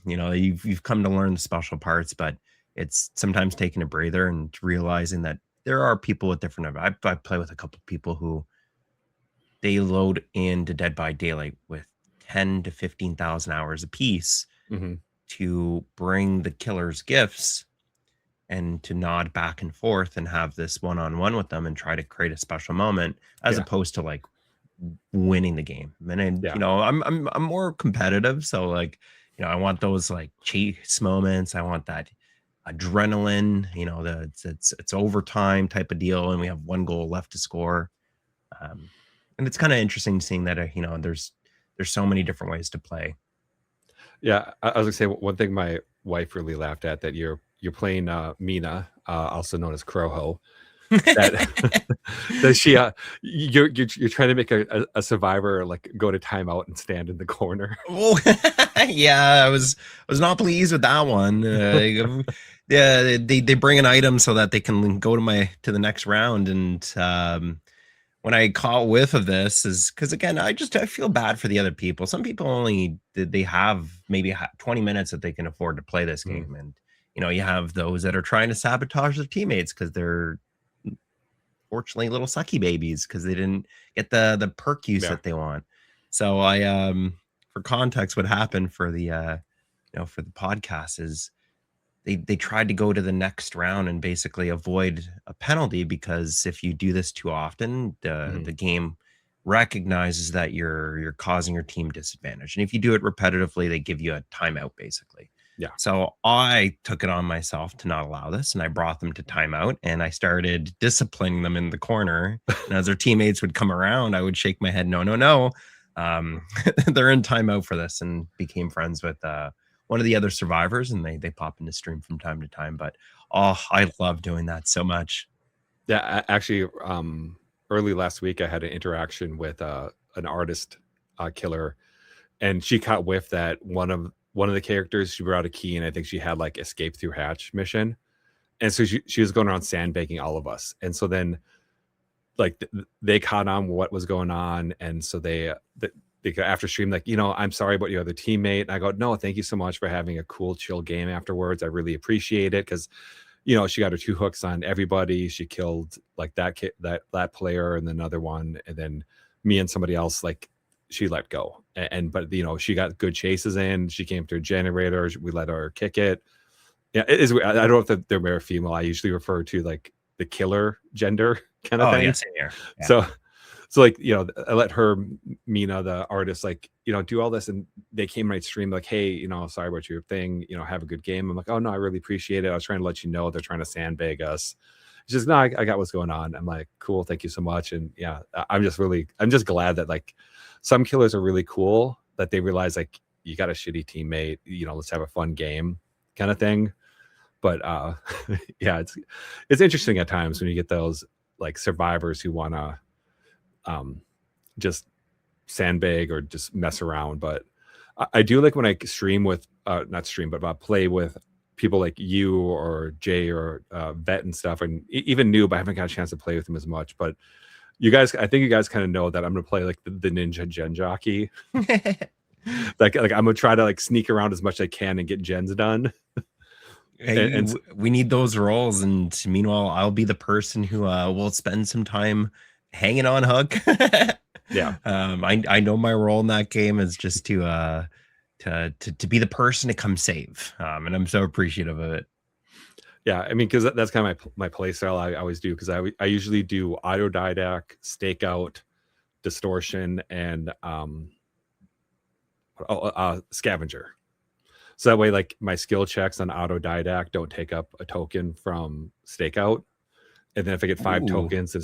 you've come to learn the special parts, but it's sometimes taking a breather and realizing that there are people with different. I play with a couple of people who they load into Dead by Daylight with 10 to 15,000 hours apiece mhm, to bring the killer's gifts and to nod back and forth and have this one-on-one with them and try to create a special moment as yeah, opposed to like winning the game. And then, yeah, I'm more competitive, so like, I want those like chase moments. I want that adrenaline, it's overtime type of deal and we have one goal left to score. Um, and it's kind of interesting seeing that, there's so many different ways to play. yeah. I was gonna say, one thing my wife really laughed at, that you're playing Mina, also known as Croho. That that she you're trying to make a survivor like go to timeout and stand in the corner. Oh, yeah, I was not pleased with that one. Yeah, they bring an item so that they can go to the next round, and when I caught whiff of this is because again, I feel bad for the other people. Some people only they have maybe 20 minutes that they can afford to play this Mhm, game, and you have those that are trying to sabotage their teammates because they're unfortunately little sucky babies because they didn't get the perk use Yeah. that they want. So for context, what happened for the for the podcast is they tried to go to the next round and basically avoid a penalty, because if you do this too often, Mhm. the game recognizes that you're causing your team disadvantage. And if you do it repetitively, they give you a timeout basically. Yeah. So I took it on myself to not allow this, and I brought them to timeout, and I started disciplining them in the corner. And as their teammates would come around, I would shake my head, no, no, no. They're in timeout for this, and became friends with one of the other survivors, and they pop into stream from time to time. But oh, I love doing that so much. Yeah, actually, early last week, I had an interaction with an artist killer, and she caught whiff that one of the characters, she brought a key, and I think she had like escape through hatch mission, and so she was going around sandbagging all of us, and so then like they caught on what was going on, and so they after stream like, I'm sorry about your other teammate. And I go, no, thank you so much for having a cool chill game afterwards. I really appreciate it, because she got her two hooks on everybody. She killed like that player and another one, and then me and somebody else, like she let go. But she got good chases in. She came through generator. We let her kick it. Yeah, it is. I don't know if they're male or female. I usually refer to like the killer gender kind of Oh yeah, thing. same here. Yeah. So like, I let her, Mina, the artist, like, do all this, and they came right stream like, hey, sorry about your thing, have a good game. I'm like, oh no, I really appreciate it. I was trying to let you know they're trying to sandbag us. She's just, no, I got what's going on. I'm like, cool, thank you so much. And yeah, I'm just glad that like some killers are really cool, that they realize like you got a shitty teammate, let's have a fun game kind of thing. But yeah, it's interesting at times when you get those like survivors who want to just sandbag or just mess around. But I do like when I stream with not stream, but play with people like you or Jay or Vet and stuff, and even Noob. I haven't got a chance to play with him as much, but you guys, I think you guys kind of know that I'm gonna play like the ninja gen jockey. like I'm gonna try to like sneak around as much as I can and get gens done. Hey, we need those roles, and meanwhile, I'll be the person who will spend some time hanging on hook. Yeah. I know my role in that game is just to be the person to come save, and I'm so appreciative of it. Yeah, I mean, because that's kind of my play style. I always do, because I usually do autodidact, stakeout, distortion, and scavenger. So that way, like my skill checks on autodidact don't take up a token from stakeout. And then if I get 5 Ooh. tokens, then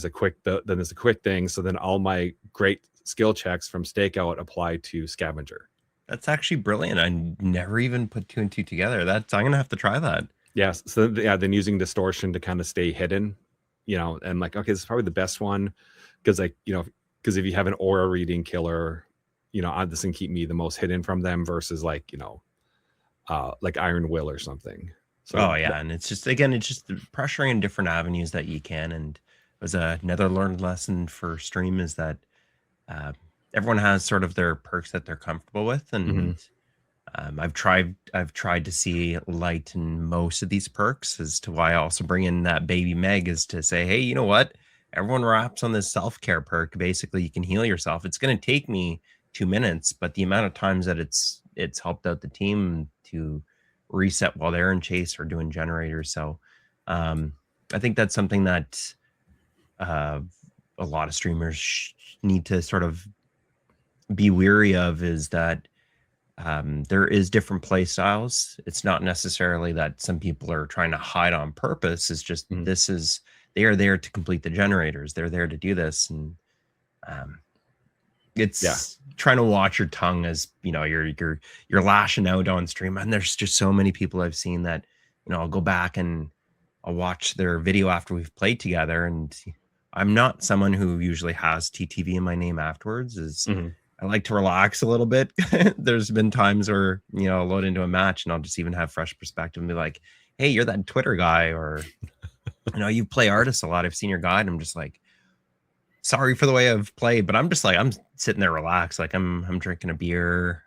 there's a quick thing. So then all my great skill checks from stakeout apply to scavenger. That's actually brilliant. I never even put 2 and 2 together. I'm gonna have to try that. Yes. So yeah, then using distortion to kind of stay hidden, and like, okay, this is probably the best one, because like, because if you have an aura reading killer, this can keep me the most hidden from them versus like, like Iron Will or something. So Oh yeah, and it's just pressuring in different avenues that you can. And it was another learned lesson for stream is that uh, everyone has sort of their perks that they're comfortable with, and I've tried to see light in most of these perks. As to why I also bring in that baby Meg is to say, hey, you know what? Everyone raps on this self-care perk. Basically, you can heal yourself. It's going to take me 2 minutes, but the amount of times that it's helped out the team to reset while they're in chase or doing generators. So I think that's something that uh, a lot of streamers need to sort of be weary of, is that there is different play styles. It's not necessarily that some people are trying to hide on purpose. It's just they are there to complete the generators. They're there to do this, and it's trying to watch your tongue as you're lashing out on stream. And there's just so many people I've seen that I'll go back and I'll watch their video after we've played together, and I'm not someone who usually has TTV in my name afterwards. I like to relax a little bit. There's been times where, I'll load into a match and I'll just even have fresh perspective and be like, hey, you're that Twitter guy, or, you play artists a lot. I've seen your guide. I'm just like, sorry for the way I've played, but I'm just like, I'm sitting there relaxed. Like I'm drinking a beer,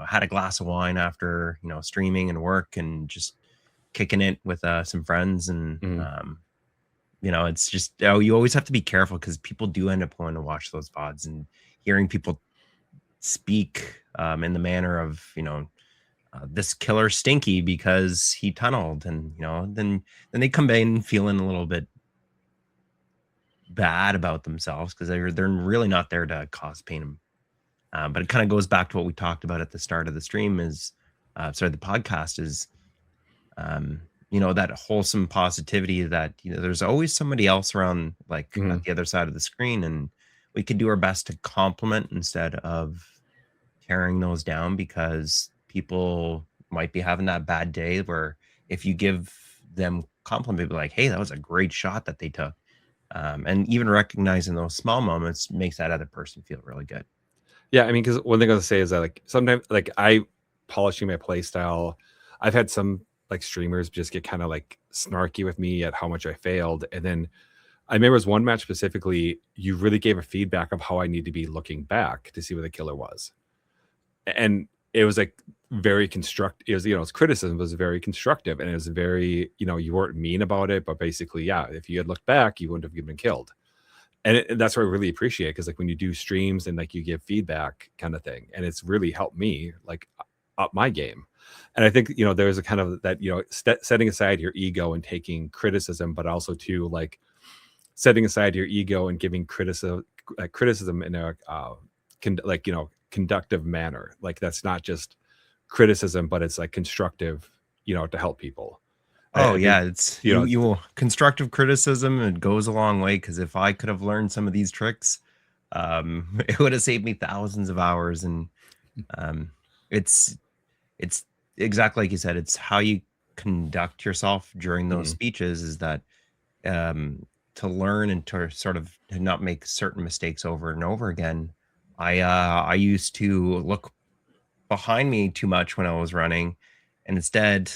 had a glass of wine after, streaming and work, and just kicking it with some friends. And You know, it's just, oh, you always have to be careful because people do end up going to watch those VODs and hearing people speak in the manner of, this killer stinky because he tunneled, and then they come in feeling a little bit bad about themselves because they're really not there to cause pain. But it kind of goes back to what we talked about at the start of the stream is, sorry, the podcast is, that wholesome positivity that, there's always somebody else around, like at Mhm. the other side of the screen. And we could do our best to compliment instead of tearing those down, because people might be having that bad day where if you give them compliment, be like, hey, that was a great shot that they took. And even recognizing those small moments makes that other person feel really good. Yeah, I mean, because one thing I was say is that like sometimes like I polishing my play style, I've had some like streamers just get kind of like snarky with me at how much I failed. And then I remember it was one match specifically, you really gave a feedback of how I need to be looking back to see where the killer was. And it was like very constructive. It was, its criticism was very constructive, and it was very, you weren't mean about it, but basically, yeah, if you had looked back, you wouldn't have been killed. And that's what I really appreciate, because like when you do streams and like you give feedback kind of thing, and it's really helped me like up my game. And I think there's a kind of that setting aside your ego and taking criticism, but also to like setting aside your ego and giving criticism in a conductive manner. Like that's not just criticism, but it's like constructive, to help people. Oh I think yeah, it's you know you will constructive criticism. It goes a long way because if I could have learned some of these tricks, it would have saved me thousands of hours. And um, it's it's exactly like you said. It's how you conduct yourself during those mhm, speeches is that, to learn and to sort of to not make certain mistakes over and over again. I used to look behind me too much when I was running, and instead,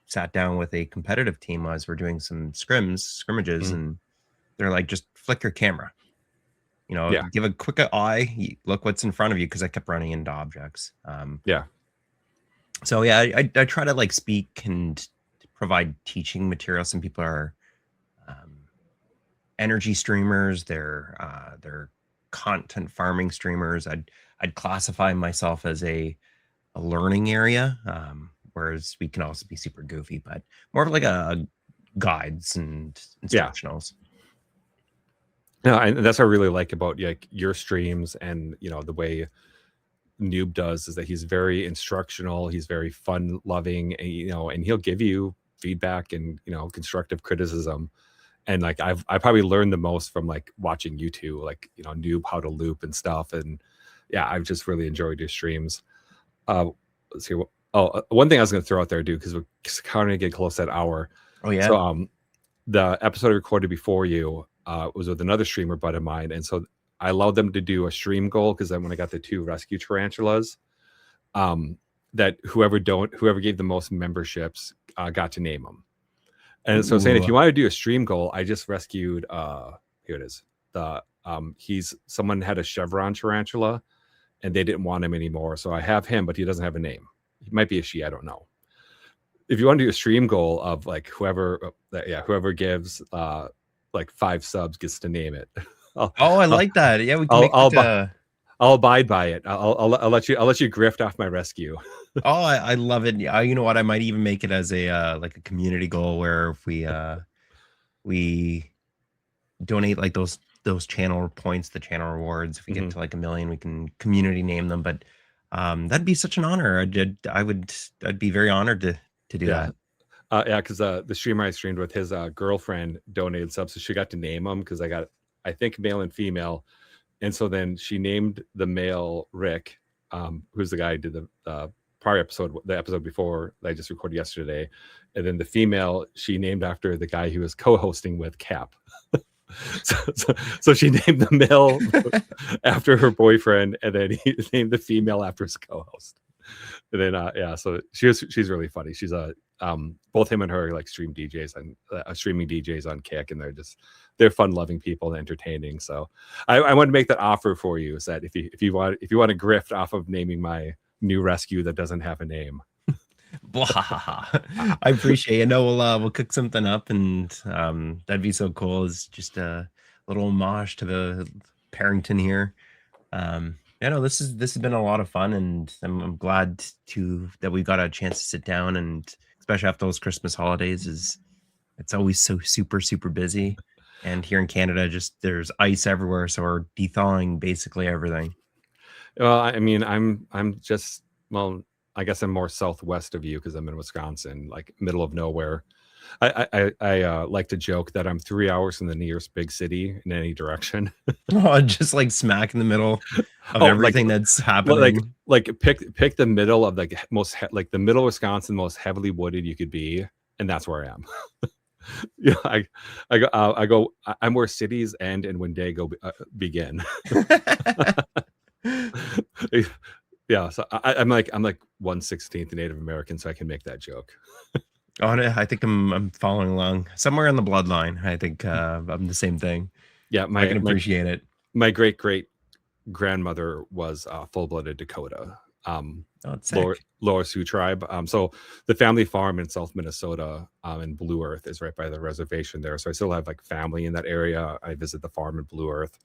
sat down with a competitive team as we're doing some scrimmages, mhm. and they're like, "Just flick your camera, Yeah, give a quick eye, look what's in front of you," because I kept running into objects. yeah, So yeah, I try to like speak and provide teaching material. Some people are um, energy streamers, they're content farming streamers. I'd classify myself as a learning area, whereas we can also be super goofy, but more of like a guides and yeah. instructionals. No, and that's what I really like about like your streams, and the way Noob does is that he's very instructional, he's very fun loving, and and he'll give you feedback and constructive criticism. And like I probably learned the most from like watching you two, like Noob how to loop and stuff. And yeah, I've just really enjoyed your streams. Uh, let's see. One thing I was going to throw out there, dude, because we're kind of getting close to that hour. Oh yeah. So the episode I recorded before you was with another streamer buddy of mine, and so I allowed them to do a stream goal, because then when I got the 2 rescue tarantulas, um, that whoever gave the most memberships got to name them. And so saying if Ooh. you want to do a stream goal, I just rescued here it is. The someone had a chevron tarantula and they didn't want him anymore. So I have him, but he doesn't have a name. He might be a she, I don't know. If you want to do a stream goal of like whoever gives like 5 subs gets to name it. I'll, Oh, I I'll, like that. Yeah, we can I'll, make I'll, like bu- a. I'll abide by it. I'll let you grift off my rescue. Oh, I love it. Yeah, you know what? I might even make it as a like a community goal where if we donate like those channel points, the channel rewards. If we get Mhm. to like 1 million, we can community name them. But that'd be such an honor. I'd be very honored to do Yeah. that. Yeah, because the streamer I streamed with, his girlfriend donated subs, so she got to name them, because I think, male and female. And so then she named the male Rick, who's the guy who did the prior episode, the episode before that I just recorded yesterday. And then the female, she named after the guy who was co-hosting with Cap. So she named the male after her boyfriend, and then he named the female after his co-host. And then yeah, so she's really funny. She's both him and her like streaming DJs on Kick, and they're fun loving people and entertaining. So I wanted to make that offer for you, is that if you want to grift off of naming my new rescue that doesn't have a name. Blah. Uh, I appreciate it. No, we'll cook something up, and that'd be so cool. It's just a little homage to the Parrington here. Yeah, no, this has been a lot of fun, and I'm glad to that we got a chance to sit down, and especially after those Christmas holidays, is it's always so super busy. And here in Canada, just there's ice everywhere, so we're thawing basically everything. well, I mean, I'm just well, I guess I'm more southwest of you because I'm in Wisconsin, like middle of nowhere. I like to joke that I'm 3 hours from the nearest big city in any direction. Oh, just like smack in the middle of Oh, like everything that's like happening. like pick the middle of like like the middle of Wisconsin, most heavily wooded you could be, and that's where I am. Yeah, I'm where cities end and Wendigo begin. Yeah, so I'm like 1/16 Native American, so I can make that joke. Oh, no, I think I'm following along somewhere in the bloodline. I think I'm the same thing. Yeah, I can appreciate it. my great grandmother was full-blooded Dakota, Oh, it's Lower sick. Lower Sioux tribe. So the family farm in South Minnesota, in Blue Earth, is right by the reservation there. So I still have like family in that area. I visit the farm in Blue Earth,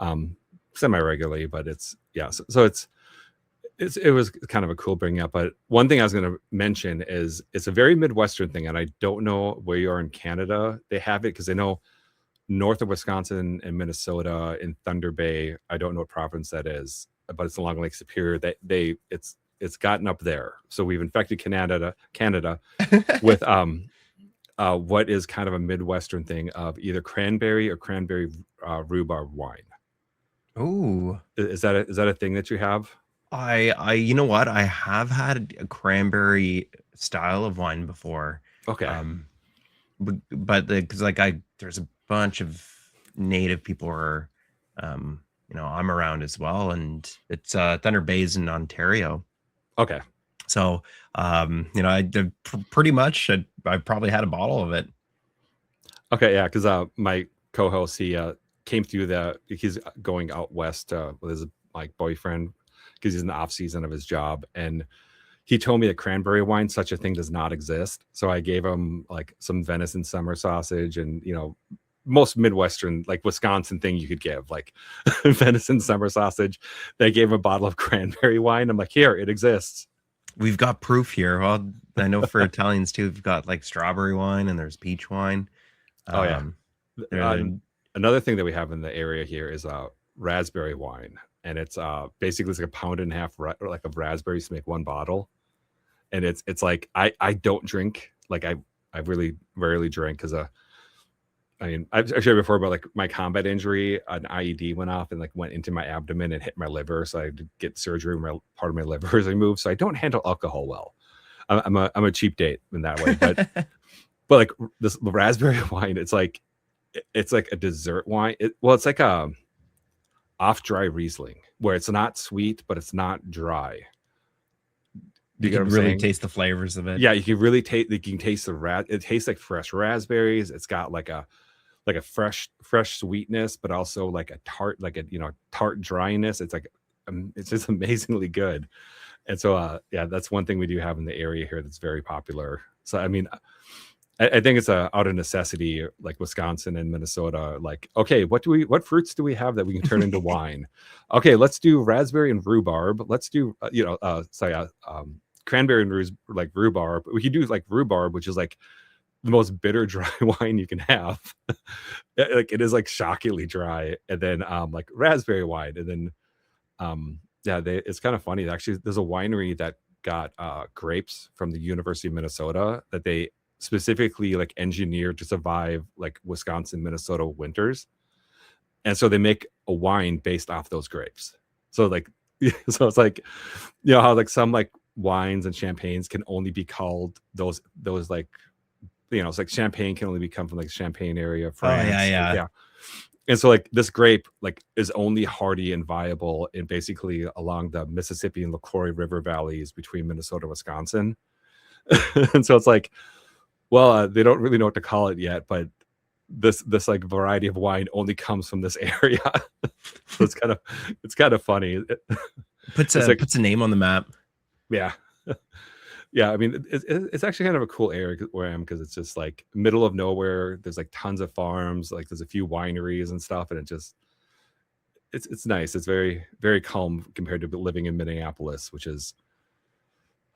um, semi regularly, but it's yeah. So it was kind of a cool bringing up. But one thing I was going to mention is it's a very Midwestern thing, and I don't know where you are in Canada. They have it because I know north of Wisconsin and Minnesota in Thunder Bay. I don't know what province that is, but it's along Lake Superior. It's gotten up there. So we've infected Canada with what is kind of a Midwestern thing of either cranberry or cranberry rhubarb wine. Oh, Is that a thing that you have? you know what? I have had a cranberry style of wine before. Okay. Um, but because like there's a bunch of native people who are, I'm around as well, and it's Thunder Bay's in Ontario. Okay. So, pretty much I probably had a bottle of it. Okay. Yeah. Because my co-host came through he's going out west with his like boyfriend because he's in the off season of his job, and he told me that cranberry wine, such a thing does not exist. So I gave him like some venison summer sausage and, most Midwestern, like Wisconsin thing you could give, like venison summer sausage. They gave him a bottle of cranberry wine. I'm like, here, it exists. We've got proof here. Well, I know for Italians too, we've got like strawberry wine and there's peach wine. Oh, yeah. Um, they're Uh, the Another thing that we have in the area here is raspberry wine. And it's basically it's like a pound and a half like of raspberries to make one bottle. And it's like I don't drink, like I really rarely drink because I mean, I've shared before about like my combat injury. An IED went off and like went into my abdomen and hit my liver, so I had to get surgery. Part of my liver is removed, so I don't handle alcohol well. I'm a cheap date in that way, but like this raspberry wine, it's like a dessert wine. It's like a off dry Riesling where it's not sweet but it's not dry. Do you you get what can I'm really saying? taste the flavors of it. Yeah, you can really taste. You can taste it tastes like fresh raspberries. It's got like a fresh sweetness, but also like a tart, like a tart dryness. It's like it's just amazingly good. And so yeah, that's one thing we do have in the area here that's very popular. So I mean, I think it's a out of necessity, like Wisconsin and Minnesota. Like, okay, what fruits do we have that we can turn into wine? Okay, let's do raspberry and rhubarb. Let's do cranberry and like rhubarb. We could do like rhubarb, which is like the most bitter dry wine you can have. Like it is like shockingly dry, and then like raspberry wine, and then yeah, it's kind of funny actually. There's a winery that got grapes from the University of Minnesota that they specifically like engineered to survive like Wisconsin Minnesota winters, and so they make a wine based off those grapes. So like so it's like how like some like wines and champagnes can only be called those like it's like champagne can only be come from like Champagne area, Oh yeah, France. yeah. Yeah. And so like this grape like is only hardy and viable in basically along the Mississippi and LaCroix River valleys between Minnesota and Wisconsin. And so it's like, well, they don't really know what to call it yet, but this like variety of wine only comes from this area. So it's kind of funny. Puts It's a like, puts a name on the map. yeah. Yeah, I mean, it's actually kind of a cool area where I am because it's just like middle of nowhere. There's like tons of farms, like there's a few wineries and stuff, and it's nice. It's very calm compared to living in Minneapolis, which is,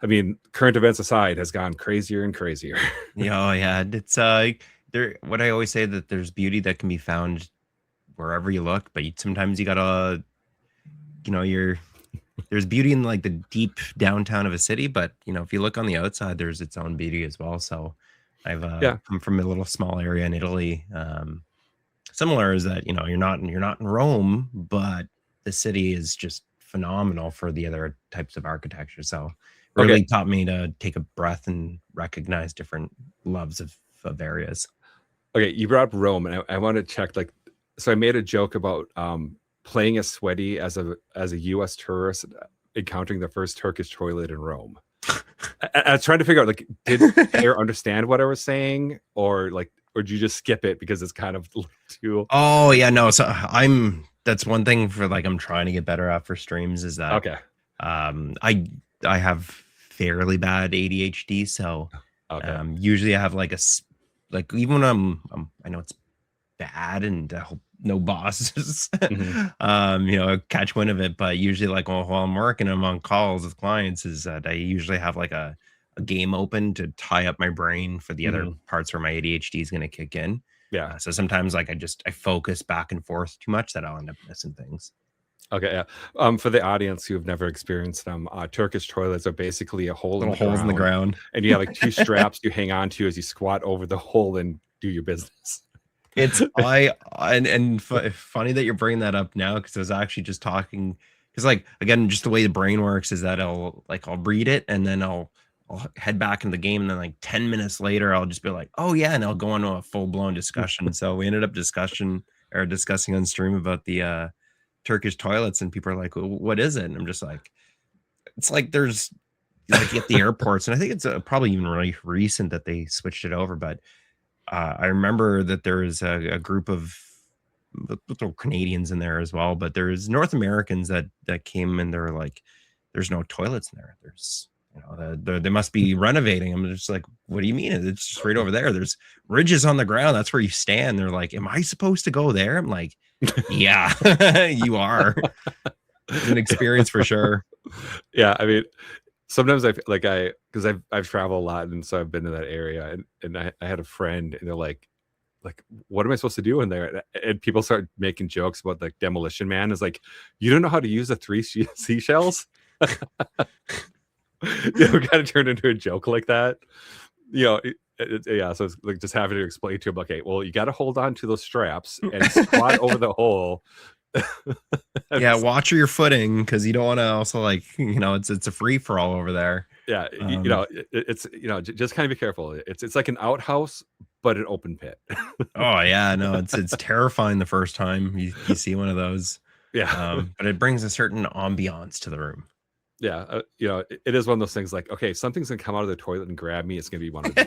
I mean, current events aside, has gone crazier and crazier. Yeah, oh yeah. It's there what I always say that there's beauty that can be found wherever you look, but sometimes you gotta, you're there's beauty in like the deep downtown of a city, but if you look on the outside, there's its own beauty as well. So I've Yeah. come from a little small area in Italy. Similar is that you're not in Rome, but the city is just phenomenal for the other types of architecture. So Okay. really taught me to take a breath and recognize different loves of areas. Okay. You brought up Rome, and I want to check. Like, so I made a joke about playing as sweaty as a U.S. tourist encountering the first Turkish toilet in Rome. I was trying to figure out, like, did Pear understand what I was saying, or did you just skip it because it's kind of too Oh yeah, no. So that's one thing for like I'm trying to get better at for streams is that okay? I have fairly bad ADHD, so Okay. usually I have like like even when I know it's bad and I hope no bosses Hmm. catch wind of it, but usually like while I'm working, I'm on calls with clients is that I usually have like a game open to tie up my brain for the other Hmm. parts where my ADHD is going to kick in. Yeah. So sometimes like I focus back and forth too much that I'll end up missing things. Okay. Yeah. For the audience who have never experienced them, Turkish toilets are basically a hole in Little the holes in the ground, ground. and you have like two straps you hang on to as you squat over the hole and do your business. It's funny that you're bringing that up now because I was actually just talking because like again just the way the brain works is that I'll read it and then I'll head back in the game and then like 10 minutes later I'll just be like oh yeah and I'll go into a full blown discussion. So we ended up discussing on stream about the Turkish toilets and people are like well, what is it? And I'm just like it's like there's like at the airports and I think it's probably even really recent that they switched it over, but I remember that there is a group of little Canadians in there as well, but there's North Americans that came and they're like, "There's no toilets in there. There's they must be renovating." I'm just like, "What do you mean? It's just right over there. There's ridges on the ground. That's where you stand." They're like, "Am I supposed to go there?" I'm like, "Yeah, you are." It's an experience for sure. Yeah. I mean, sometimes because I've traveled a lot, and so I've been to that area, and I had a friend, and they're like, what am I supposed to do in there? And people start making jokes about like Demolition Man is like, you don't know how to use the three seashells. Kind of turned into a joke like that. Yeah. So it's like just having to explain to him, okay, well, you got to hold on to those straps and squat over the hole. Yeah, watch your footing because you don't want to also like it's a free for all over there. Yeah, Um, it's just kind of be careful. It's like an outhouse, but an open pit. Oh yeah, no, it's terrifying the first time you see one of those. Yeah, But it brings a certain ambiance to the room. yeah. It is one of those things. Like, okay, something's gonna come out of the toilet and grab me. It's gonna be one of these.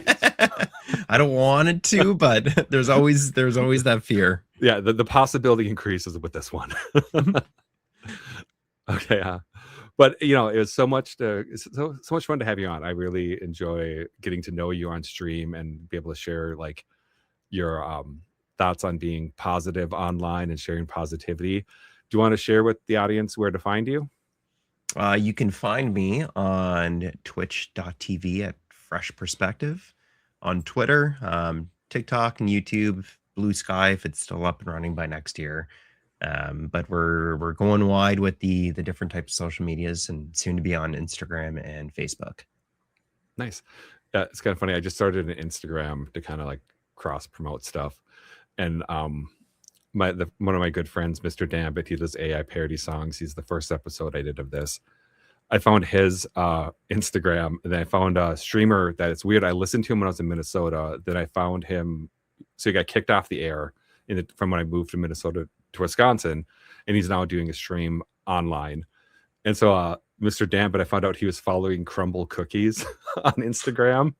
I don't want it to, but there's always that fear. Yeah, the possibility increases with this one. Okay, but it was it's so much fun to have you on. I really enjoy getting to know you on stream and be able to share like your thoughts on being positive online and sharing positivity. Do you want to share with the audience where to find you? You can find me on twitch.tv at Fresh Perspective, on Twitter, TikTok, and YouTube, Blue Sky if it's still up and running by next year. But we're going wide with the different types of social medias and soon to be on Instagram and Facebook. Nice. Yeah, it's kind of funny. I just started an Instagram to kind of like cross promote stuff, and one of my good friends, Mr. Dambit, he does AI parody songs. He's the first episode I did of this. I found his Instagram, and then I found a streamer that it's weird. I listened to him when I was in Minnesota. Then I found him, so he got kicked off the air from when I moved from Minnesota to Wisconsin, and he's now doing a stream online. And so, Mr. Dan, but I found out he was following Crumble Cookies on Instagram,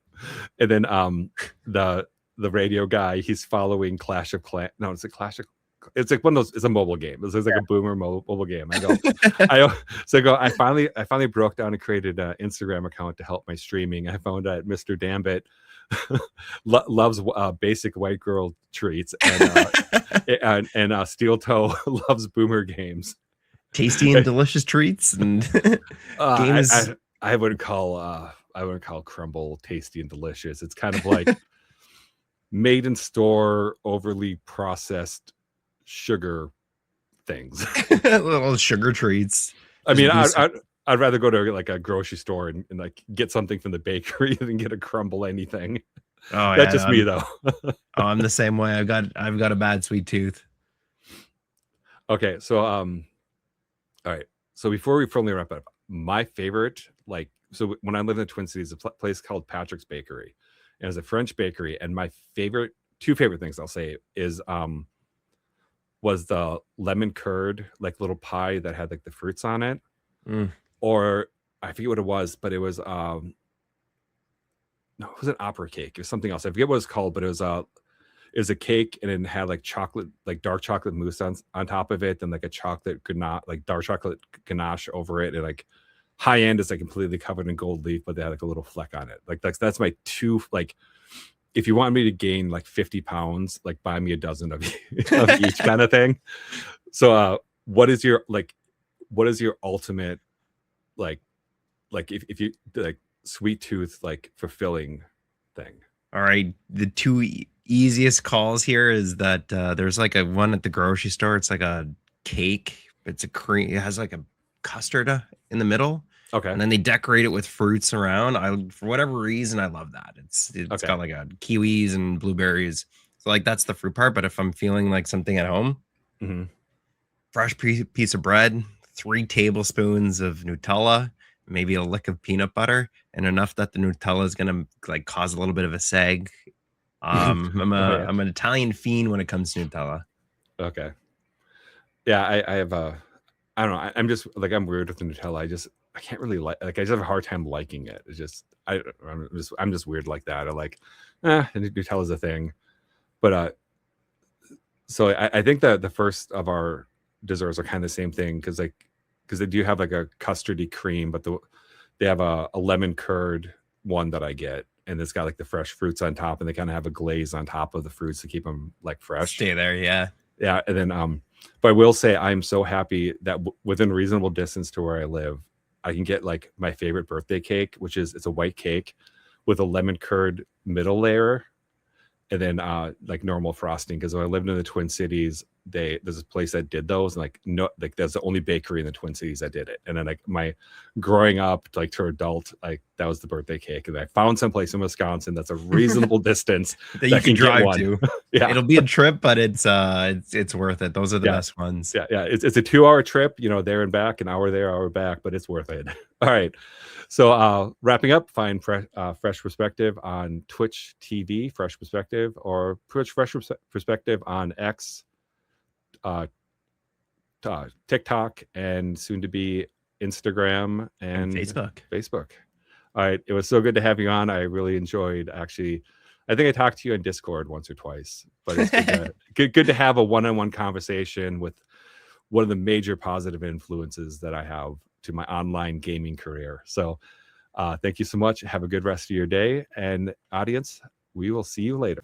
and then the radio guy, he's following Clash of Clans. No, is it Clash of? it's like one of those. It's a mobile game. It's like a boomer mobile game. I finally broke down and created an Instagram account to help my streaming. I found that Mr. Dambit loves basic white girl treats, and Steel Toe loves boomer games. Tasty and delicious treats and games. I wouldn't call Crumble tasty and delicious. It's kind of like made in store, overly processed sugar things. Little sugar treats. I mean, I'd rather go to like a grocery store and like get something from the bakery than get a Crumble anything. Oh, that's just me though. I'm the same way. I've got a bad sweet tooth. Okay, so all right. So before we formally wrap up, my favorite, like, so when I lived in the Twin Cities, a place called Patrick's Bakery, and it's a French bakery. And my two favorite things I'll say is was the lemon curd, like little pie that had like the fruits on it, or I forget what it was, but it was no, it was an opera cake. It was something else. I forget what it's called, but it was a cake, and it had like chocolate, like dark chocolate mousse on top of it, and like a chocolate dark chocolate ganache over it, and like high end is like completely covered in gold leaf, but they had like a little fleck on it. Like that's my two. Like, if you want me to gain like 50 pounds, like buy me a dozen of each kind of thing. So what is your ultimate like if you like sweet tooth, like fulfilling thing? All right, the two easiest calls here is that there's like a one at the grocery store. It's like a cake. It's a cream. It has like a custard in the middle. Okay. And then they decorate it with fruits around. For whatever reason, I love that. It's got like a kiwis and blueberries. So like that's the fruit part. But if I'm feeling like something at home, fresh piece of bread, 3 tablespoons of Nutella, maybe a lick of peanut butter, and enough that the Nutella is gonna like cause a little bit of a sag. I'm an Italian fiend when it comes to Nutella. Okay. Yeah, I have I don't know. I'm just like, I'm weird with the Nutella. I can't really I just have a hard time liking it. It's just I'm just weird like that. I like Nutella's a thing. But so I think that the first of our desserts are kind of the same thing, because they do have like a custardy cream, but they have a lemon curd one that I get, and it's got like the fresh fruits on top, and they kind of have a glaze on top of the fruits to keep them like fresh. Stay there, yeah. And then but I will say I'm so happy that within reasonable distance to where I live, I can get like my favorite birthday cake, which is it's a white cake with a lemon curd middle layer, and then like normal frosting. Because when I lived in the Twin Cities, there's a place that did those, and like that's the only bakery in the Twin Cities that did it. And then like my growing up, like to adult, like that was the birthday cake, and I found someplace in Wisconsin that's a reasonable distance that you can drive to. Yeah, it'll be a trip, but it's worth it. Those are the best ones. Yeah. It's a 2-hour trip, there and back, an hour there, hour back, but it's worth it. All right. So wrapping up, find Fresh Perspective on Twitch TV, Fresh Perspective, or Twitch Fresh Perspective on X, TikTok, and soon to be Instagram and Facebook. All right. It was so good to have you on. I really enjoyed, actually. I think I talked to you on Discord once or twice, but it's good to have a one-on-one conversation with one of the major positive influences that I have to my online gaming career. So thank you so much. Have a good rest of your day. And audience, we will see you later.